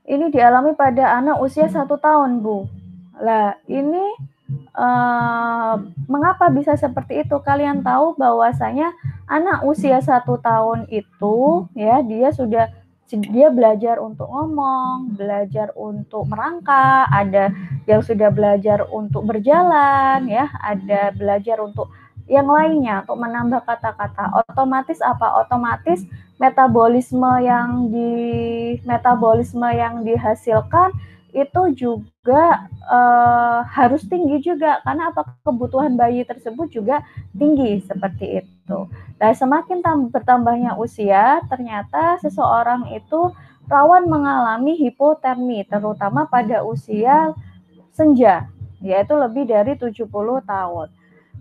Ini dialami pada anak usia 1 tahun Bu. Lah ini mengapa bisa seperti itu? Kalian tahu bahwasanya anak usia 1 tahun itu ya dia belajar untuk ngomong, belajar untuk merangkak, ada yang sudah belajar untuk berjalan ya, ada belajar untuk yang lainnya untuk menambah kata-kata. Otomatis apa? Otomatis metabolisme yang dihasilkan itu juga harus tinggi juga, karena apa, kebutuhan bayi tersebut juga tinggi seperti itu. Nah, semakin bertambahnya usia, ternyata seseorang itu rawan mengalami hipotermi, terutama pada usia senja, yaitu lebih dari 70 tahun.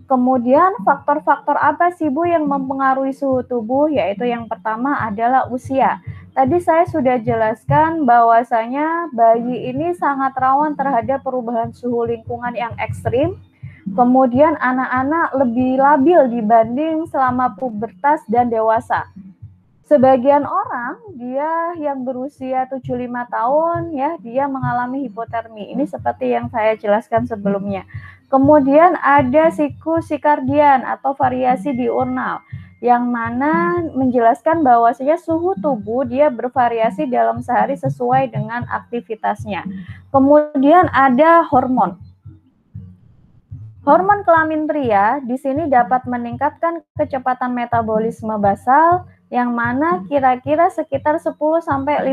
Kemudian faktor-faktor apa sih Bu yang mempengaruhi suhu tubuh? Yaitu yang pertama adalah usia. Tadi saya sudah jelaskan bahwasanya bayi ini sangat rawan terhadap perubahan suhu lingkungan yang ekstrim. Kemudian anak-anak lebih labil dibanding selama pubertas dan dewasa. Sebagian orang dia yang berusia 75 tahun ya, dia mengalami hipotermi. Ini seperti yang saya jelaskan sebelumnya. Kemudian ada siklus sirkadian atau variasi diurnal, yang mana menjelaskan bahwasanya suhu tubuh dia bervariasi dalam sehari sesuai dengan aktivitasnya. Kemudian ada hormon. Hormon kelamin pria di sini dapat meningkatkan kecepatan metabolisme basal, yang mana kira-kira sekitar 10-15%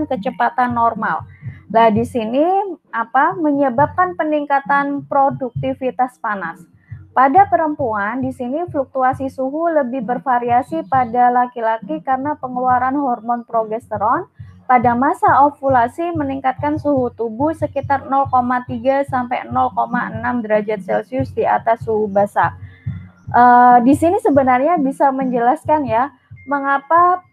kecepatan normal. Nah, di sini menyebabkan peningkatan produktivitas panas. Pada perempuan, di sini fluktuasi suhu lebih bervariasi pada laki-laki karena pengeluaran hormon progesteron. Pada masa ovulasi meningkatkan suhu tubuh sekitar 0,3 sampai 0,6 derajat Celcius di atas suhu basah. Di sini sebenarnya bisa menjelaskan ya, mengapa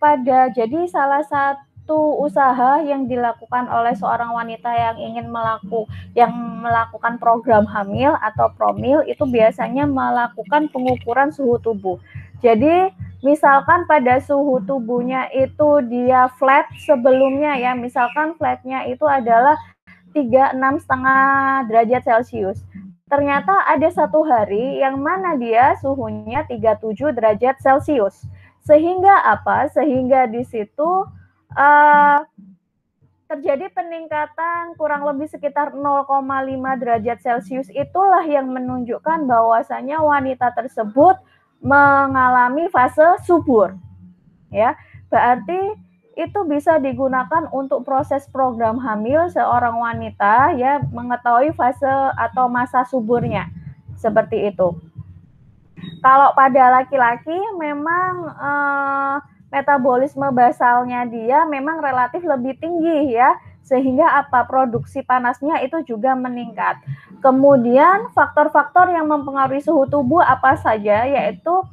jadi salah satu usaha yang dilakukan oleh seorang wanita yang ingin melakukan program hamil atau promil itu biasanya melakukan pengukuran suhu tubuh. Jadi misalkan pada suhu tubuhnya itu dia flat sebelumnya ya, misalkan flatnya itu adalah 36,5 derajat Celcius. Ternyata ada satu hari yang mana dia suhunya 37 derajat Celcius. Sehingga apa? Sehingga di situ terjadi peningkatan kurang lebih sekitar 0,5 derajat Celcius. Itulah yang menunjukkan bahwasanya wanita tersebut mengalami fase subur. Ya, berarti itu bisa digunakan untuk proses program hamil seorang wanita ya, mengetahui fase atau masa suburnya. Seperti itu. Kalau pada laki-laki memang metabolisme basalnya dia memang relatif lebih tinggi ya, sehingga produksi panasnya itu juga meningkat. Kemudian faktor-faktor yang mempengaruhi suhu tubuh apa saja, yaitu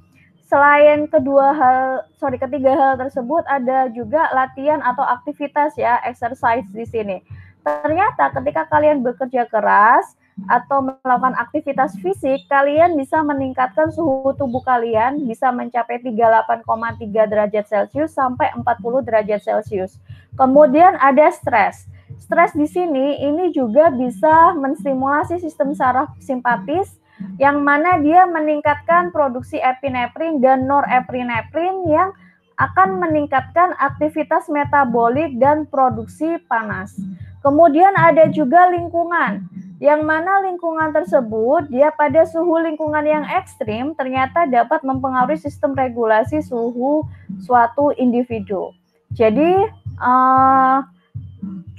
selain ketiga hal tersebut ada juga latihan atau aktivitas ya, exercise di sini. Ternyata ketika kalian bekerja keras atau melakukan aktivitas fisik, kalian bisa meningkatkan suhu tubuh kalian bisa mencapai 38,3 derajat Celcius sampai 40 derajat Celcius. Kemudian ada stres. Stres di sini ini juga bisa menstimulasi sistem saraf simpatis, yang mana dia meningkatkan produksi epinefrin dan norepinefrin yang akan meningkatkan aktivitas metabolik dan produksi panas. Kemudian ada juga lingkungan, yang mana lingkungan tersebut dia pada suhu lingkungan yang ekstrim ternyata dapat mempengaruhi sistem regulasi suhu suatu individu. Jadi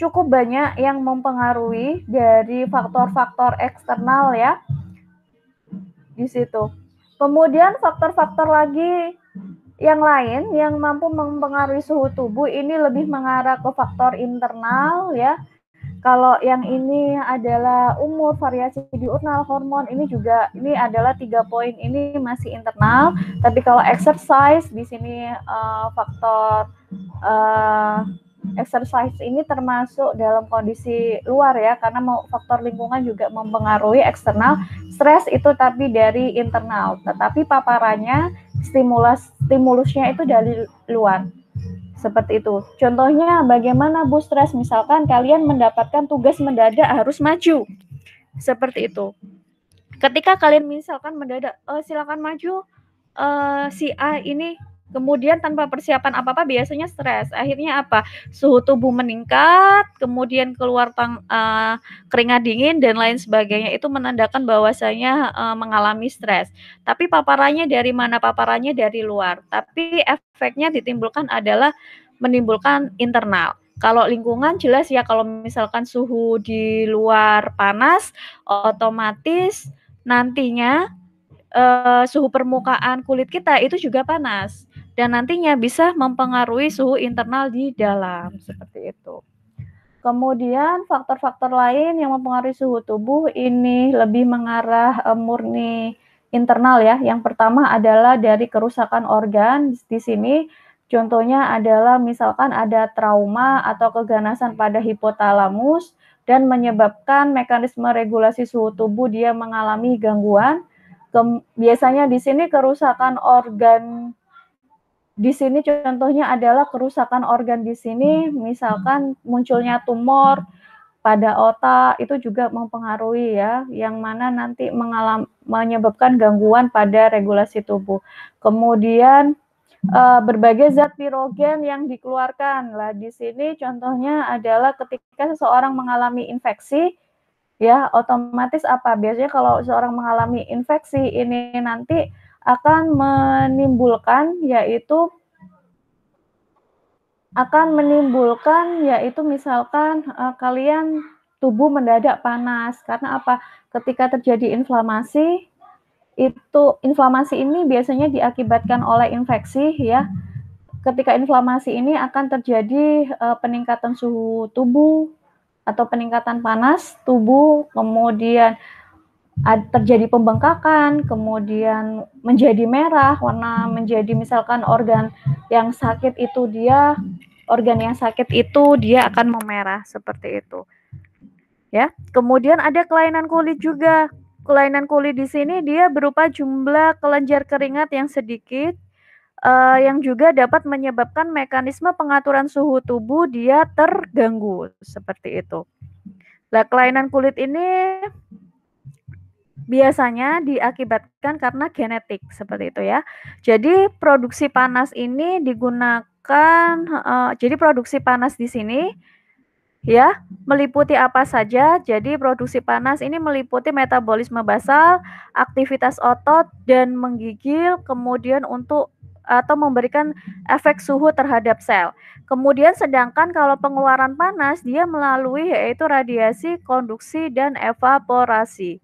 cukup banyak yang mempengaruhi dari faktor-faktor eksternal ya di situ. Kemudian faktor-faktor lagi yang lain yang mampu mempengaruhi suhu tubuh ini lebih mengarah ke faktor internal ya. Kalau yang ini adalah umur, variasi diurnal, hormon, ini adalah 3 poin ini masih internal. Tapi kalau exercise di sini faktor exercise ini termasuk dalam kondisi luar ya, karena faktor lingkungan juga mempengaruhi eksternal. Stres itu tapi dari internal, tetapi paparannya, stimulusnya itu dari luar. Seperti itu. Contohnya bagaimana Bu stres, misalkan kalian mendapatkan tugas mendadak harus maju. Seperti itu. Ketika kalian misalkan mendadak, silakan maju, si A ini, kemudian tanpa persiapan apa-apa, biasanya stres. Akhirnya apa? Suhu tubuh meningkat, kemudian keluar keringat dingin dan lain sebagainya. Itu menandakan bahwasanya mengalami stres. Tapi paparannya dari mana? Paparannya dari luar. Tapi efeknya ditimbulkan adalah menimbulkan internal. Kalau lingkungan jelas ya, kalau misalkan suhu di luar panas, otomatis nantinya suhu permukaan kulit kita itu juga panas, dan nantinya bisa mempengaruhi suhu internal di dalam, seperti itu. Kemudian faktor-faktor lain yang mempengaruhi suhu tubuh ini lebih mengarah murni internal ya. Yang pertama adalah dari kerusakan organ. Di sini contohnya adalah misalkan ada trauma atau keganasan pada hipotalamus dan menyebabkan mekanisme regulasi suhu tubuh dia mengalami gangguan. Biasanya di sini kerusakan organ, di sini contohnya adalah kerusakan organ di sini, misalkan munculnya tumor pada otak, itu juga mempengaruhi ya, yang mana nanti menyebabkan gangguan pada regulasi tubuh. Kemudian berbagai zat pirogen yang dikeluarkan. Lah di sini contohnya adalah ketika seseorang mengalami infeksi, ya otomatis apa? Biasanya kalau seorang mengalami infeksi ini nanti akan menimbulkan yaitu misalkan kalian tubuh mendadak panas. Karena apa? Ketika terjadi inflamasi, inflamasi ini biasanya diakibatkan oleh infeksi ya. Ketika inflamasi ini akan terjadi peningkatan suhu tubuh atau peningkatan panas tubuh, kemudian terjadi pembengkakan, kemudian menjadi merah, warna menjadi misalkan organ yang sakit itu dia akan memerah, seperti itu. Ya. Kemudian ada kelainan kulit juga. Kelainan kulit di sini dia berupa jumlah kelenjar keringat yang sedikit, yang juga dapat menyebabkan mekanisme pengaturan suhu tubuh dia terganggu, seperti itu. Nah, kelainan kulit ini biasanya diakibatkan karena genetik, seperti itu ya. Jadi produksi panas ini digunakan, jadi produksi panas di sini ya meliputi apa saja. Jadi produksi panas ini meliputi metabolisme basal, aktivitas otot dan menggigil, kemudian atau memberikan efek suhu terhadap sel. Kemudian sedangkan kalau pengeluaran panas dia melalui yaitu radiasi, konduksi dan evaporasi.